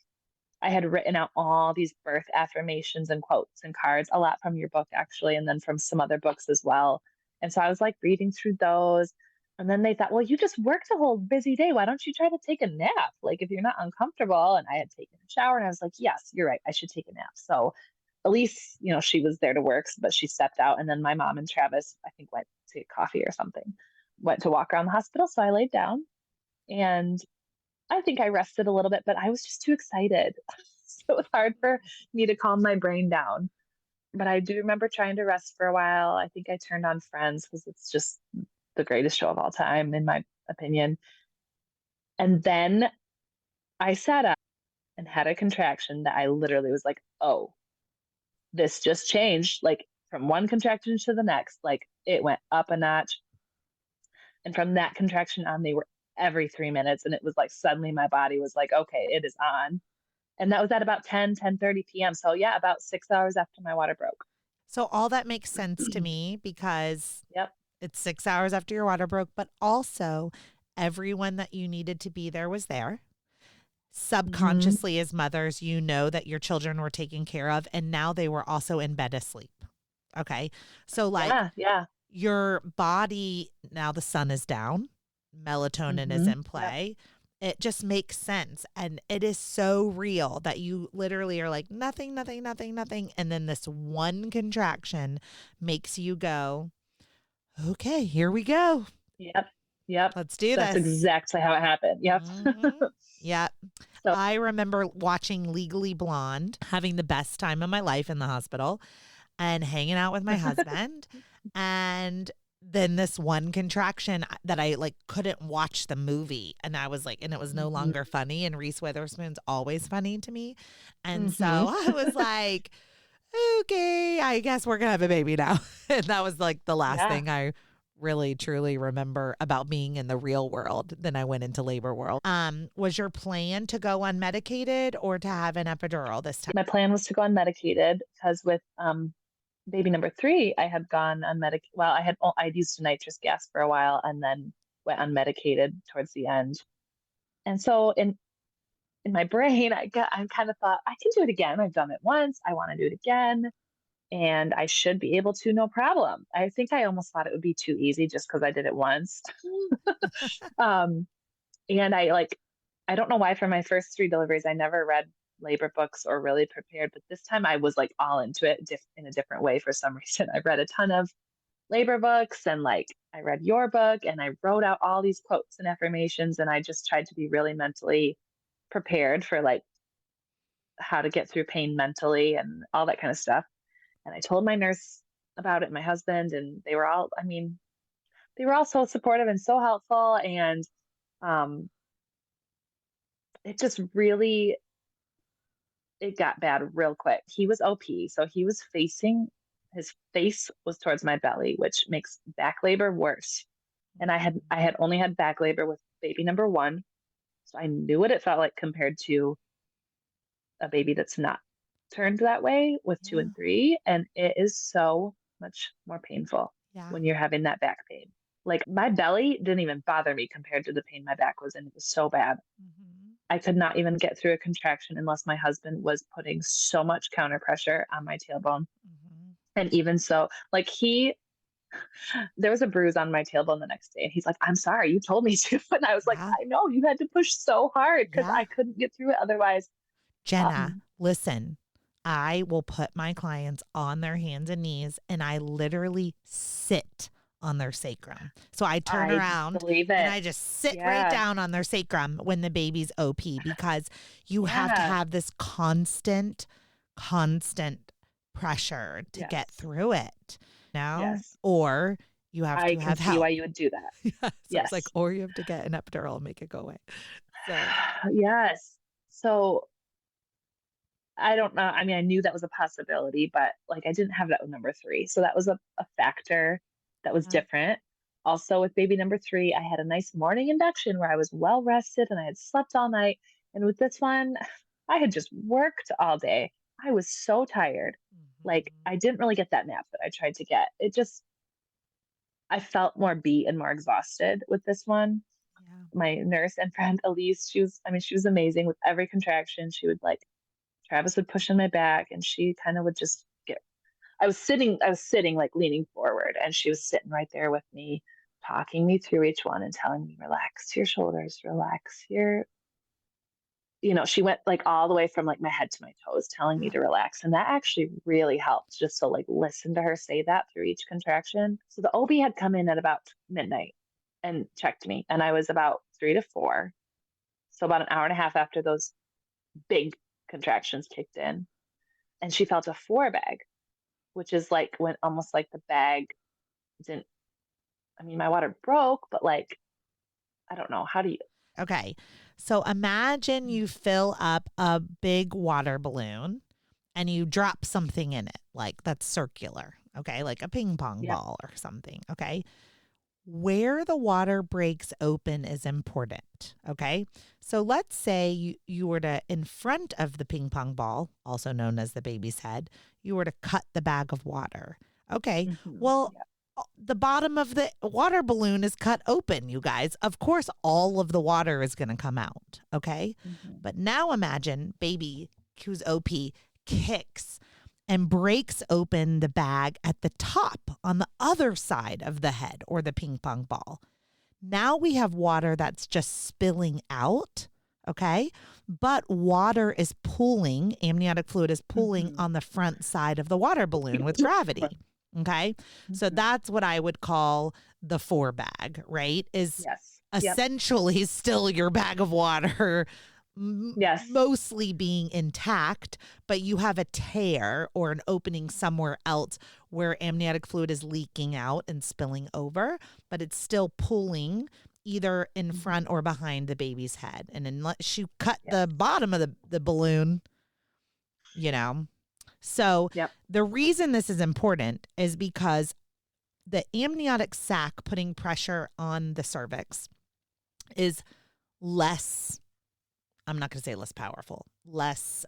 I had written out all these birth affirmations and quotes and cards, a lot from your book, actually, and then from some other books as well. And so I was like reading through those. And then they thought, well, you just worked a whole busy day. Why don't you try to take a nap? Like, if you're not uncomfortable. And I had taken a shower and I was like, yes, you're right. I should take a nap. So Elise, she was there to work, but she stepped out. And then my mom and Travis, I think, went to get coffee or something, went to walk around the hospital. So I laid down and I think I rested a little bit, but I was just too excited. So it was hard for me to calm my brain down. But I do remember trying to rest for a while. I think I turned on Friends because it's just the greatest show of all time, in my opinion. And then I sat up and had a contraction that I literally was like, oh, this just changed. Like from one contraction to the next, like it went up a notch. And from that contraction on, they were every 3 minutes. And it was like suddenly my body was like, okay, it is on. And that was at about 10:30 p.m. So yeah, about 6 hours after my water broke. So all that makes sense to me because Yep. it's 6 hours after your water broke, but also everyone that you needed to be there was there. Subconsciously, as mothers, you know that your children were taken care of, and now they were also in bed asleep. Okay. So, like, Yeah. your body, now the sun is down, melatonin is in play. It just makes sense. And it is so real that you literally are like, nothing, nothing, nothing, nothing. And then this one contraction makes you go, okay, here we go. Yep. Let's do That's this. exactly how it happened. Yep. Yeah. So I remember watching Legally Blonde, having the best time of my life in the hospital and hanging out with my husband. And then this one contraction that I like couldn't watch the movie. And I was like, and it was no longer funny. And Reese Witherspoon's always funny to me. And so I was like, okay, I guess we're going to have a baby now. And that was like the last thing I really truly remember about being in the real world. Then I went into labor world. Was your plan to go unmedicated or to have an epidural this time? my plan was to go unmedicated because with baby number 3, I had gone unmedicated. Well, I'd used nitrous gas for a while and then went unmedicated towards the end. And so in my brain, I kind of thought I can do it again. I've done it once. I want to do it again. And I should be able to, no problem. I think I almost thought it would be too easy just because I did it once. And I don't know why for my first 3 deliveries, I never read labor books or really prepared, but this time I was like all into it in a different way for some reason. I read a ton of labor books and like I read your book and I wrote out all these quotes and affirmations and I just tried to be really mentally prepared for like how to get through pain mentally and all that kind of stuff. And I told my nurse about it, my husband, and they were all so supportive and so helpful. And um, it just really, it got bad real quick. He was OP, so his face was towards my belly, which makes back labor worse. And I had only had back labor with baby number one, so I knew what it felt like compared to a baby that's not turned that way with two Yeah. and three. And it is so much more painful Yeah. when you're having that back pain. Like my belly didn't even bother me compared to the pain my back was in. It was so bad. Mm-hmm. I could not even get through a contraction unless my husband was putting so much counter pressure on my tailbone. Mm-hmm. And even so, like there was a bruise on my tailbone the next day. And he's like, I'm sorry, you told me to. And I was like, Yeah. I know you had to push so hard because Yeah. I couldn't get through it otherwise. Jenna, listen, I will put my clients on their hands and knees and I literally sit on their sacrum. So I turn I around believe and it. I just sit right Yeah. down on their sacrum when the baby's OP because you have to Yeah. have this constant pressure to get Yes. through it. No? Yes. Or you have I to can have see why help. you would do that. Yeah. So it's like, Yes. or you have to get an epidural and make it go away. So Yes. So I don't know. I mean, I knew that was a possibility, but like I didn't have that with number three. So that was a factor that was different. Also, with baby number three, I had a nice morning induction where I was well rested and I had slept all night. And with this one, I had just worked all day. I was so tired. Like I didn't really get that nap that I tried to get. I felt more beat and more exhausted with this one. yeah. My nurse and friend Elise, she was amazing with every contraction. She would like, Travis would push on my back and she kind of would just get, I was sitting like leaning forward and she was sitting right there with me, talking me through each one and telling me, relax your shoulders, relax your, she went like all the way from like my head to my toes, telling me Yeah. to relax. And that actually really helped just to like listen to her say that through each contraction. So the OB had come in at about midnight and checked me, and I was about 3 to 4. So about an hour and a half after those big contractions kicked in. And she felt a 4 bag, which is like when almost like the bag didn't, I mean, my water broke, but like, I don't know. How do you? Okay. So imagine you fill up a big water balloon and you drop something in it, like that's circular, okay, like a ping pong Yep. ball or something, okay? Where the water breaks open is important, okay? So let's say you were to, in front of the ping pong ball, also known as the baby's head, you were to cut the bag of water. Okay, Mm-hmm. well, Yep. the bottom of the water balloon is cut open, you guys. Of course, all of the water is going to come out, okay? Mm-hmm. But now imagine baby who's OP kicks and breaks open the bag at the top on the other side of the head or the ping pong ball. Now we have water that's just spilling out, okay? But water is pulling, amniotic fluid is pulling Mm-hmm. on the front side of the water balloon with gravity, okay? So Mm-hmm. that's what I would call the 4 bag, right? Is Yes. Yep. essentially still your bag of water Yes. mostly being intact, but you have a tear or an opening somewhere else where amniotic fluid is leaking out and spilling over, but it's still pulling either in front or behind the baby's head. And unless you cut Yes. the bottom of the balloon, So Yep. the reason this is important is because the amniotic sac putting pressure on the cervix is less, I'm not going to say less powerful, less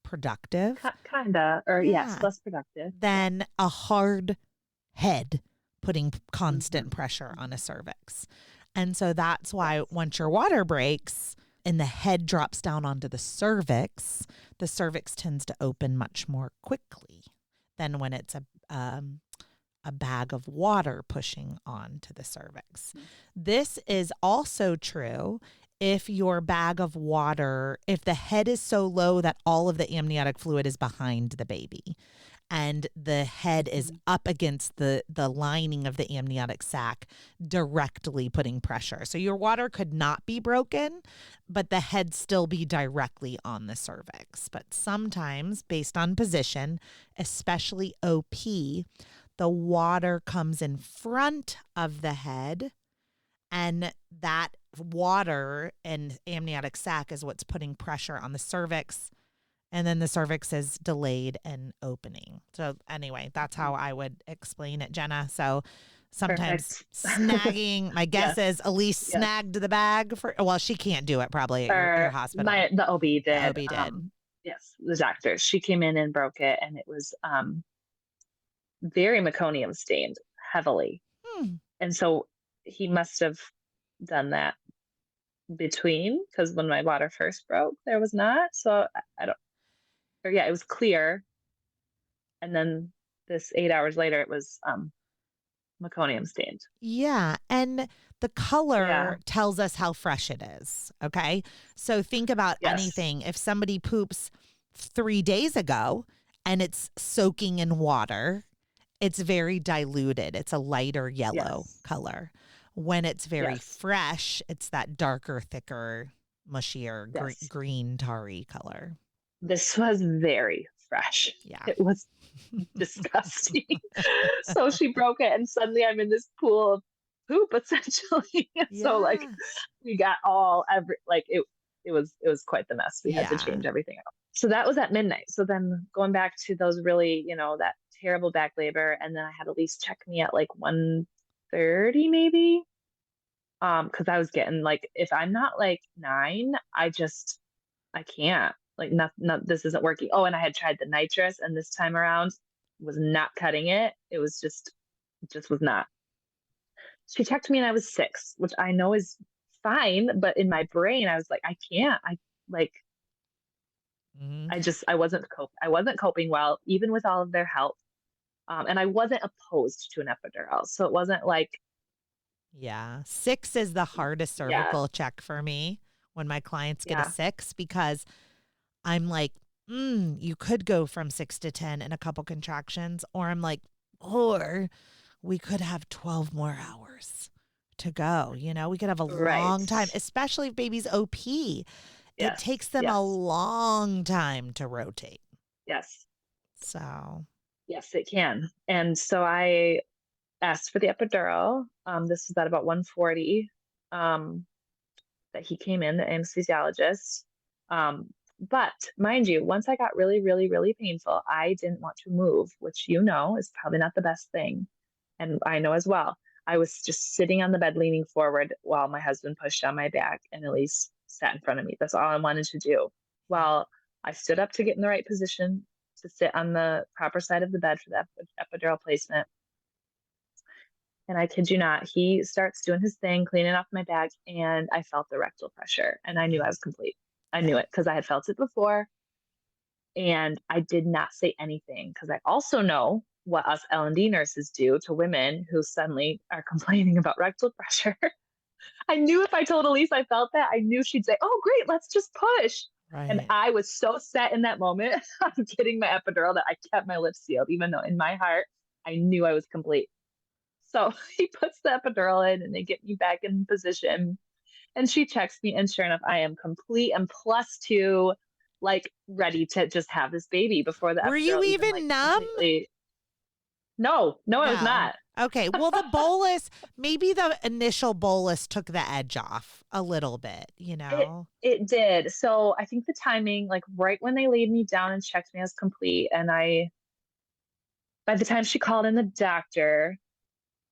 productive Kinda, or yes, Yeah. less productive. than a hard head putting constant Mhm. pressure on a cervix. And so that's why Yes. once your water breaks and the head drops down onto the cervix tends to open much more quickly than when it's a bag of water pushing onto the cervix. This is also true if your bag of water, if the head is so low that all of the amniotic fluid is behind the baby and the head is up against the lining of the amniotic sac, directly putting pressure. So your water could not be broken, but the head still be directly on the cervix. But sometimes, based on position, especially OP, the water comes in front of the head, and that water and amniotic sac is what's putting pressure on the cervix And then the cervix is delayed and opening. So anyway, that's how I would explain it, Jenna. So sometimes Perfect. snagging, my guess Yes. is Elise Yes. snagged the bag for, well, she can't do it probably at your Or hospital. the OB The did. OB did. Yes, the doctor. She came in and broke it, and it was very meconium stained heavily. And so he must have done that between, because when my water first broke, there was not. So I don't, or yeah, it was clear. And then this 8 hours later, it was meconium stained. Yeah. And the color Yeah. tells us how fresh it is. Okay. So think about Yes. anything. If somebody poops 3 days ago and it's soaking in water, it's very diluted. It's a lighter yellow Yes. color. When it's very Yes. fresh, it's that darker, thicker, mushier, Yes. green, tarry color. This was very fresh. Yeah. It was disgusting. So she broke it, and suddenly I'm in this pool of poop, essentially. So like Yeah. we got it was quite the mess. We had to Yeah. change everything out. So that was at midnight. So then going back to those really, that terrible back labor, and then I had Elise check me at like 1:30 maybe. Because I was getting like, if I'm not like 9, I can't. Like, this isn't working. Oh, and I had tried the nitrous, and this time around was not cutting it. It was just was not. She checked me and I was 6, which I know is fine, but in my brain I was like, I can't. I wasn't coping well, even with all of their help. And I wasn't opposed to an epidural. So it wasn't like, Yeah. 6 is the hardest cervical check for me when my clients get a 6, because I'm like, you could go from 6 to 10 in a couple contractions, or I'm like, or we could have 12 more hours to go. We could have a long time, especially if baby's OP. It takes them a long time to rotate. Yes. So. Yes, it can. And so I asked for the epidural. This was at about 1:40 that he came in, the anesthesiologist. But mind you, once I got really, really, really painful, I didn't want to move, which is probably not the best thing. And I know as well. I was just sitting on the bed leaning forward while my husband pushed down my back and Elise sat in front of me. That's all I wanted to do. Well, I stood up to get in the right position to sit on the proper side of the bed for the epidural placement. And I kid you not, he starts doing his thing, cleaning off my bag, and I felt the rectal pressure, and I knew I was complete. I knew it because I had felt it before, and I did not say anything because I also know what us L&D nurses do to women who suddenly are complaining about rectal pressure. I knew if I told Elise I felt that, I knew she'd say, "Oh, great, let's just push." Right. And I was so set in that moment on getting my epidural that I kept my lips sealed, even though in my heart, I knew I was complete. So he puts the epidural in and they get me back in position. And she checks me, and sure enough, I am complete and +2, like ready to just have this baby before the epidural. Were you even numb? No, I was not. Okay. Well, the bolus, maybe the initial bolus took the edge off a little bit, It did. So I think the timing, like right when they laid me down and checked me, I was complete. And by the time she called in the doctor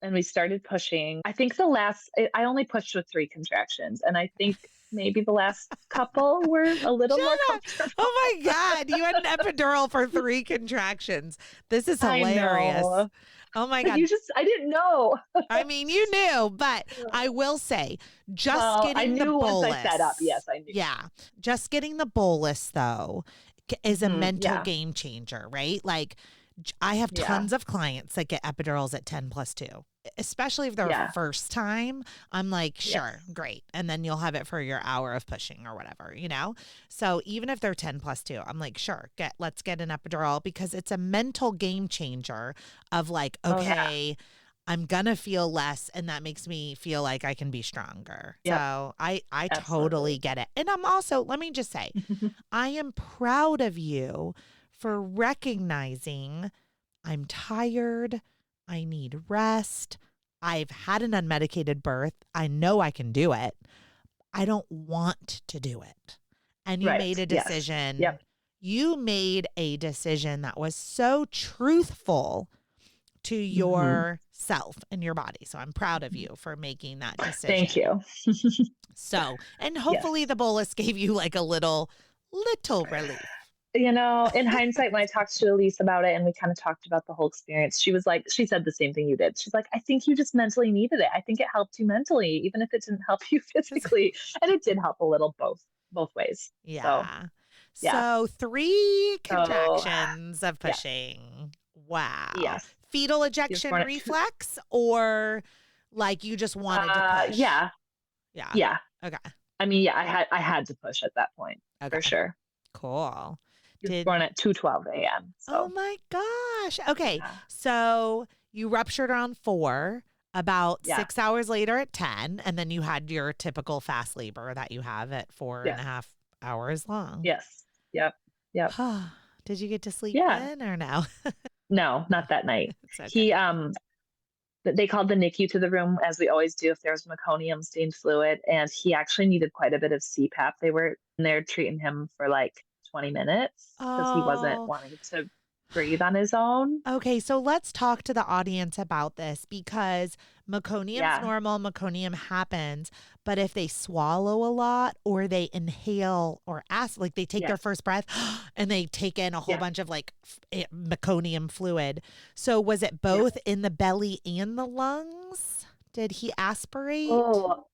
and we started pushing, I think I only pushed with 3 contractions. And I think maybe the last couple were a little more comfortable. Oh my God. You had an epidural for 3 contractions. This is hilarious. I know. Oh my God. I didn't know. I mean, you knew, but I will say, getting the bolus. Once I set up. Yes, I knew. Yeah. Just getting the bolus, though, is a mental game changer, right? Like, I have tons of clients that get epidurals at 10+2, especially if they're first time. I'm like, sure, great. And then you'll have it for your hour of pushing or whatever, So even if they're 10+2, I'm like, sure, let's get an epidural, because it's a mental game changer of like, okay, I'm going to feel less, and that makes me feel like I can be stronger. Yep. So I totally get it. And I'm also, let me just say, I am proud of you for recognizing I'm tired, I need rest, I've had an unmedicated birth, I know I can do it, I don't want to do it. And you made a decision, you made a decision that was so truthful to Hmm. yourself and your body. So I'm proud of you for making that Thank decision. you. So, and hopefully Yes. the bolus gave you like a little relief. In hindsight, when I talked to Elise about it and we kind of talked about the whole experience, she was like, she said the same thing you did. She's like, I think you just mentally needed it. I think it helped you mentally, even if it didn't help you 'Cause- physically. And it did help a little both ways. So yeah. yeah. So 3 So contractions of yeah. pushing. Wow. Yes. Fetal She was ejection born at two. reflex or like you just wanted to push? Yeah. Yeah. Yeah. Okay. I mean, yeah, I had to push at that point for Okay. sure. Cool. He was Did born at 2:12 a.m. Oh So my gosh. Okay. yeah. So you ruptured around 4, about Yeah. 6 hours later at 10, and then you had your typical fast labor that you have at four and Yes. a half hours long. Yes. Yep. Yep. Did you get to sleep Yeah. then or no? No, not that night. It's okay. He they called the NICU to the room as we always do if there was meconium stained fluid, and he actually needed quite a bit of CPAP. They were in there treating him for like 20 minutes because he wasn't Oh, wanting to breathe on his own. okay, so let's talk to the audience about this because meconium's Yeah. normal, meconium happens, but if they swallow a lot or they inhale or like they take their Yes. first breath and they take in a whole Yeah. bunch of like meconium fluid. So was it Yeah. both in the belly and the lungs? Did he aspirate? Oh,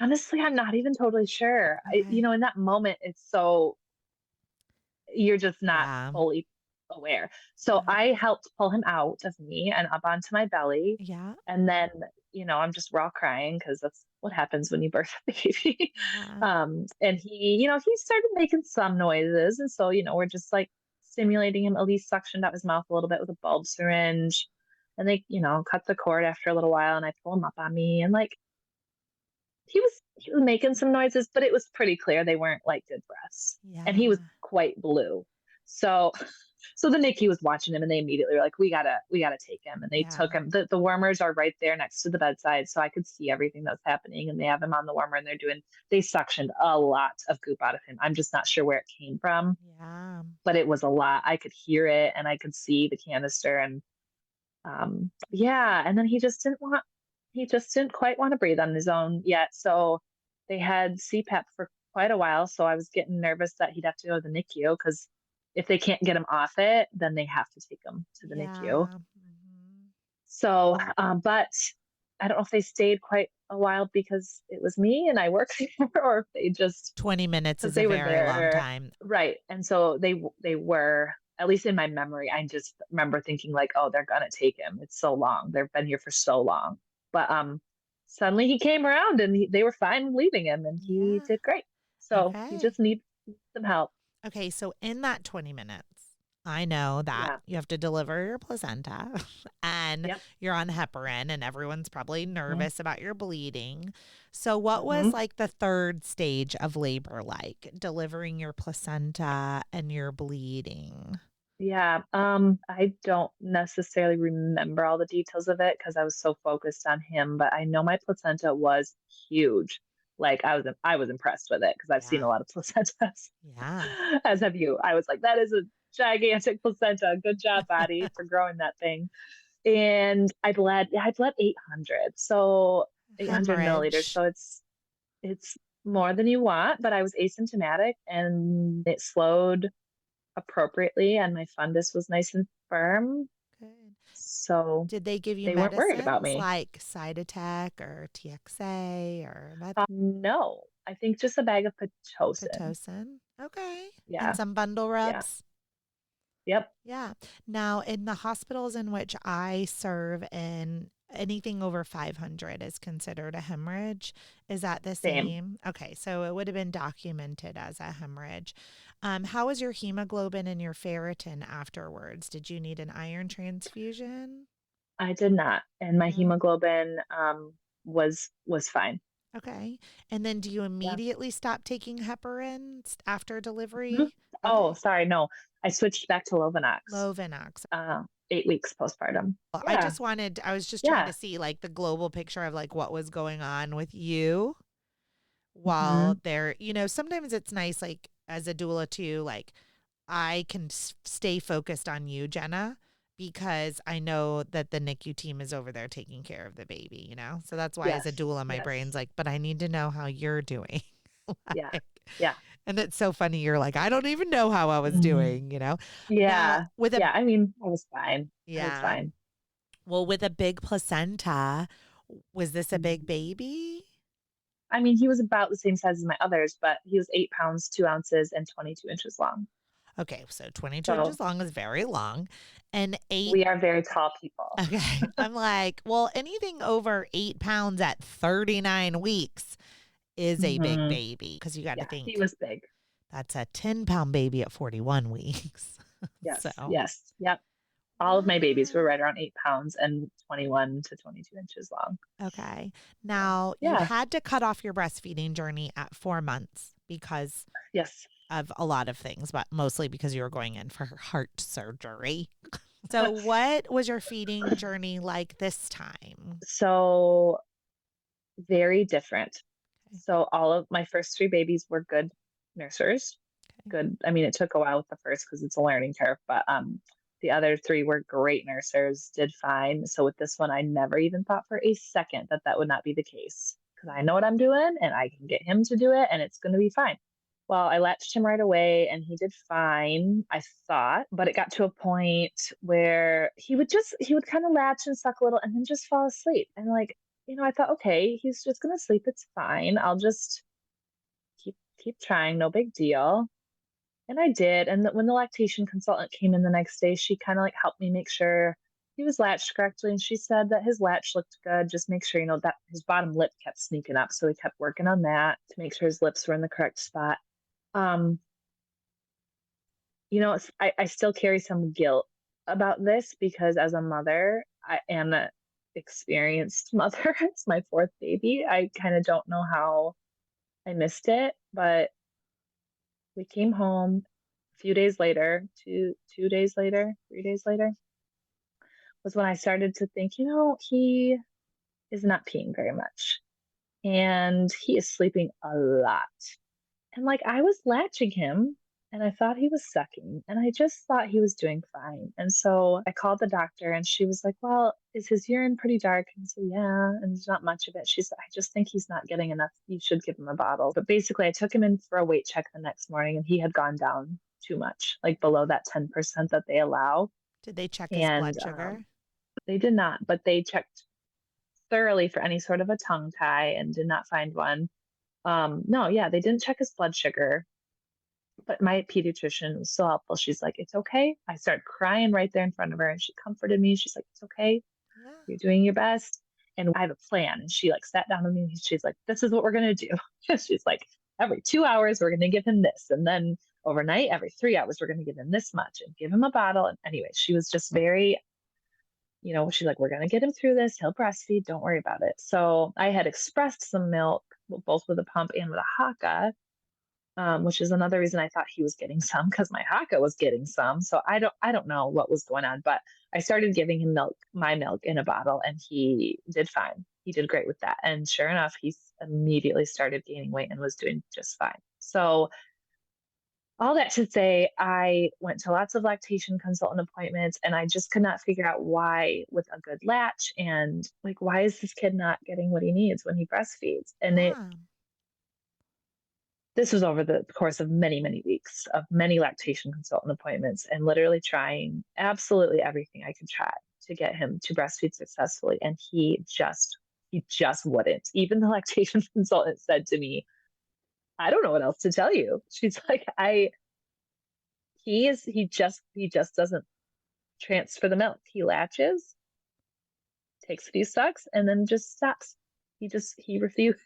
honestly, I'm not even totally sure. Okay. In that moment, it's so you're just not Yeah. fully aware. So Yeah. I helped pull him out of me and up onto my belly. Yeah. And then, I'm just raw crying because that's what happens when you birth a baby. Yeah. And he started making some noises. And so, we're just like stimulating him. Elise suctioned out his mouth a little bit with a bulb syringe. And they, cut the cord after a little while and I pull him up on me and like he was making some noises, but it was pretty clear they weren't like good breaths. And he was Yeah. quite blue. So so the NICU was watching him and they immediately were like, we gotta take him. And they Yeah. took him. The warmers are right there next to the bedside. So I could see everything that was happening. And they have him on the warmer and they suctioned a lot of goop out of him. I'm just not sure where it came from, Yeah. but it was a lot. I could hear it and I could see the canister. And yeah. And then he just didn't quite want to breathe on his own yet. So they had CPAP for quite a while. So I was getting nervous that he'd have to go to the NICU because if they can't get him off it, then they have to take him to the NICU. Yeah. Mhm. So, but I don't know if they stayed quite a while because it was me and I worked there, or if they just 20 minutes because is a they were very long there, time. right? And so they were, at least in my memory, I just remember thinking like, oh, they're gonna take him. It's so long. They've been here for so long. But suddenly he came around and they were fine leaving him, and he Yeah. did great. So he Okay. just needs some help. Okay. So in that 20 minutes, I know that Yeah. you have to deliver your placenta and Yep. you're on heparin, and everyone's probably nervous about your bleeding. So, what was Mm-hmm. like the third stage of labor like? Delivering your placenta and your bleeding. Yeah. I don't necessarily remember all the details of it because I was so focused on him, but I know my placenta was huge. Like I was impressed with it because I've seen Yeah. a lot of placentas, Yeah. as have you. I was like, that is a gigantic placenta. Good job, body, for growing that thing. And I bled 800. So 800 milliliters. Hemorrhage. So it's more than you want, but I was asymptomatic and it slowed appropriately and my fundus was nice and firm. Good. So Did they give you they weren't worried about medicines me. like Cytotec or TXA or No, I think just a bag of Pitocin. Pitocin? Okay. And Yeah. some bundle Yeah. rubs? Yep. Yeah. Now, in the hospitals in which I serve in, anything over 500 is considered a hemorrhage. Is that the Same. same? Okay. So it would have been documented as a hemorrhage. How was your hemoglobin and your ferritin afterwards? Did you need an iron transfusion? I did not. And my No. hemoglobin was fine. Okay. And then do you Yeah. immediately stop taking heparin after Mhm. delivery? Oh, Okay. sorry. No, I switched back to Lovenox. Lovenox. 8 weeks postpartum. Well, Yeah. I was just trying to Yeah. see like the global picture of like what was going on with you while Hmm. they're, sometimes it's nice, like as a doula too, like I can stay focused on you, Jenna, because I know that the NICU team is over there taking care of the baby, you know? So that's why as a Yes. doula, my Yes. brain's like, but I need to know how you're doing. Yeah. Like, Yeah. and it's so funny. You're like, I don't even know how I was Mhm. doing, you know? Now, Yeah. with a, Yeah. I mean, I was fine. I was yeah, fine. well, with a big placenta, was this a big Mhm. baby? I mean, he was about the same size as my others, but he was 8 pounds, 2 ounces, and 22 inches long. Okay, so 22 So inches long is very long. And eight, we are very tall people. okay. I'm like, well, anything over 8 pounds at 39 weeks is a big Hmm. baby because you got to Yeah, he think was big. that's a 10-pound baby at 41 weeks. So, Yes. Yes. Yep. All of my babies were wow. right around 8 pounds and 21 to 22 inches long. Okay. So, Now, you yeah. had to cut off your breastfeeding journey at 4 months because Yes. of a lot of things, but mostly because you were going in for heart surgery. So, what was your feeding journey like this time? So very different. Okay. So all of my first three babies were good nursers. Okay. Good. I mean, it took a while with the first because it's a learning curve, but the other three were great nursers, did fine. So with this one, I never even thought for a second that that would not be the case because I know what I'm doing and I can get him to do it and it's going to be fine. Well, I latched him right away and he did fine, I thought, but it got to a point where he would kind of latch and suck a little and then just fall asleep. And like, I thought, okay, he's just gonna sleep. It's fine. I'll just keep trying. No big deal. And I did. And when the lactation consultant came in the next day, she kind of like helped me make sure he was latched correctly. And she said that his latch looked good. Just make sure, that his bottom lip kept sneaking up. So we kept working on that to make sure his lips were in the correct spot. Um, I still carry some guilt about this because as a mother, I am an experienced mother. It's my fourth baby. I kind of don't know how I missed it, but we came home a few days later, 2 days later, 3 days later, was when I started to think, he is not peeing very much and he is sleeping a lot. And like I was latching him and I thought he was sucking and I just thought he was doing fine. And so I called the doctor and she was like, well, is his urine pretty dark? And I said, yeah, and there's not much of it. She said, I just think he's not getting enough. You should give him a bottle. But basically, I took him in for a weight check the next morning and he had gone down too much, like below that 10% that they allow. Did they check his And blood sugar? they did not, but they checked thoroughly for any sort of a tongue tie and did not find one. No, yeah, they didn't check his blood sugar, but my pediatrician was so helpful. She's like, it's okay. I started crying right there in front of her and she comforted me. She's like, it's okay. Yeah. You're doing your best. And I have a plan. And she like sat down with me and she's like, this is what we're going to do. She's like, every 2 hours, we're going to give him this. And then overnight, every 3 hours, we're going to give him this much and give him a bottle. And anyway, she was just very, she's like, we're going to get him through this. He'll breastfeed. Don't worry about it. So I had expressed some milk, both with a pump and with a Haka, which is another reason I thought he was getting some because my Haka was getting some. So I don't know what was going on, but I started giving him my milk in a bottle, and he did fine. He did great with that, and sure enough, he immediately started gaining weight and was doing just fine. So all that to say, I went to lots of lactation consultant appointments, and I just could not figure out why, with a good latch, and like why is this kid not getting what he needs when he breastfeeds? And Yeah. this was over the course of many, many weeks of many lactation consultant appointments and literally trying absolutely everything I could try to get him to breastfeed successfully. And he just wouldn't. Even the lactation consultant said to me, I don't know what else to tell you. She's like, he just doesn't transfer the milk. He latches, takes a few sucks, and then just stops. He refused.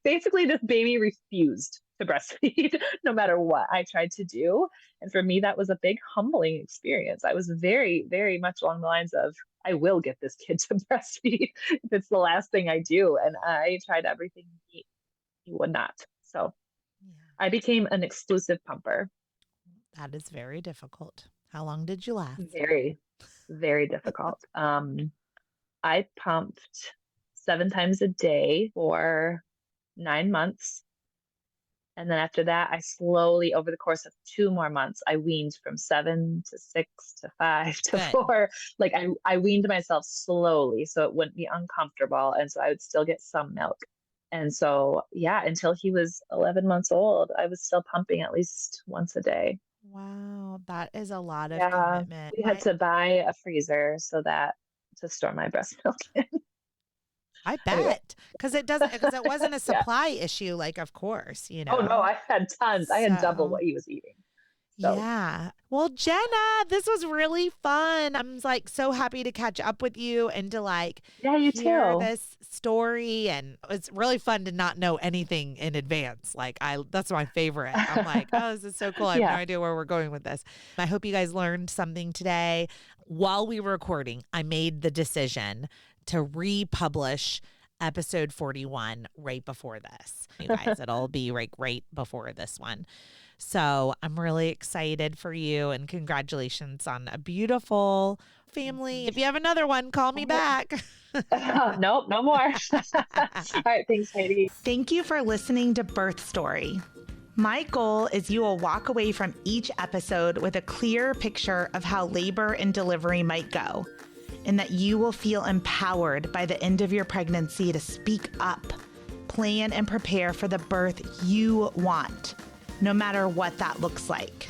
Basically, this baby refused to breastfeed no matter what I tried to do. And for me, that was a big humbling experience. I was very, very much along the lines of, I will get this kid to breastfeed if it's the last thing I do. And I tried everything he would not. So Yeah. I became an exclusive pumper. That is very difficult. How long did you last? Very, very difficult. I pumped 7 times a day for 9 months. And then after that, I slowly, over the course of 2 more months, I weaned from 7 to 6 to 5 to Good. 4. Like I weaned myself slowly so it wouldn't be uncomfortable. And so I would still get some milk. And so, yeah, until he was 11 months old, I was still pumping at least once a day. Wow, that is a lot of Yeah, commitment. we had to buy a freezer so that to store my breast milk in. I Anyway, bet because it wasn't a yeah. supply issue, like, of course, Oh no, I had tons. I had double So, what he was eating. So yeah. Well, Jenna, this was really fun. I'm like so happy to catch up with you and to like yeah, you hear too. this story. And it's really fun to not know anything in advance. That's my favorite. I'm like, oh, this is so cool. I have no Yeah. idea where we're going with this. I hope you guys learned something today. While we were recording, I made the decision to republish episode 41 right before this. You guys, it'll be right before this one. So I'm really excited for you and congratulations on a beautiful family. If you have another one, call me back. Nope, no more. All right, thanks, Heidi. Thank you for listening to Birth Story. My goal is you will walk away from each episode with a clear picture of how labor and delivery might go, and that you will feel empowered by the end of your pregnancy to speak up, plan, and prepare for the birth you want, no matter what that looks like.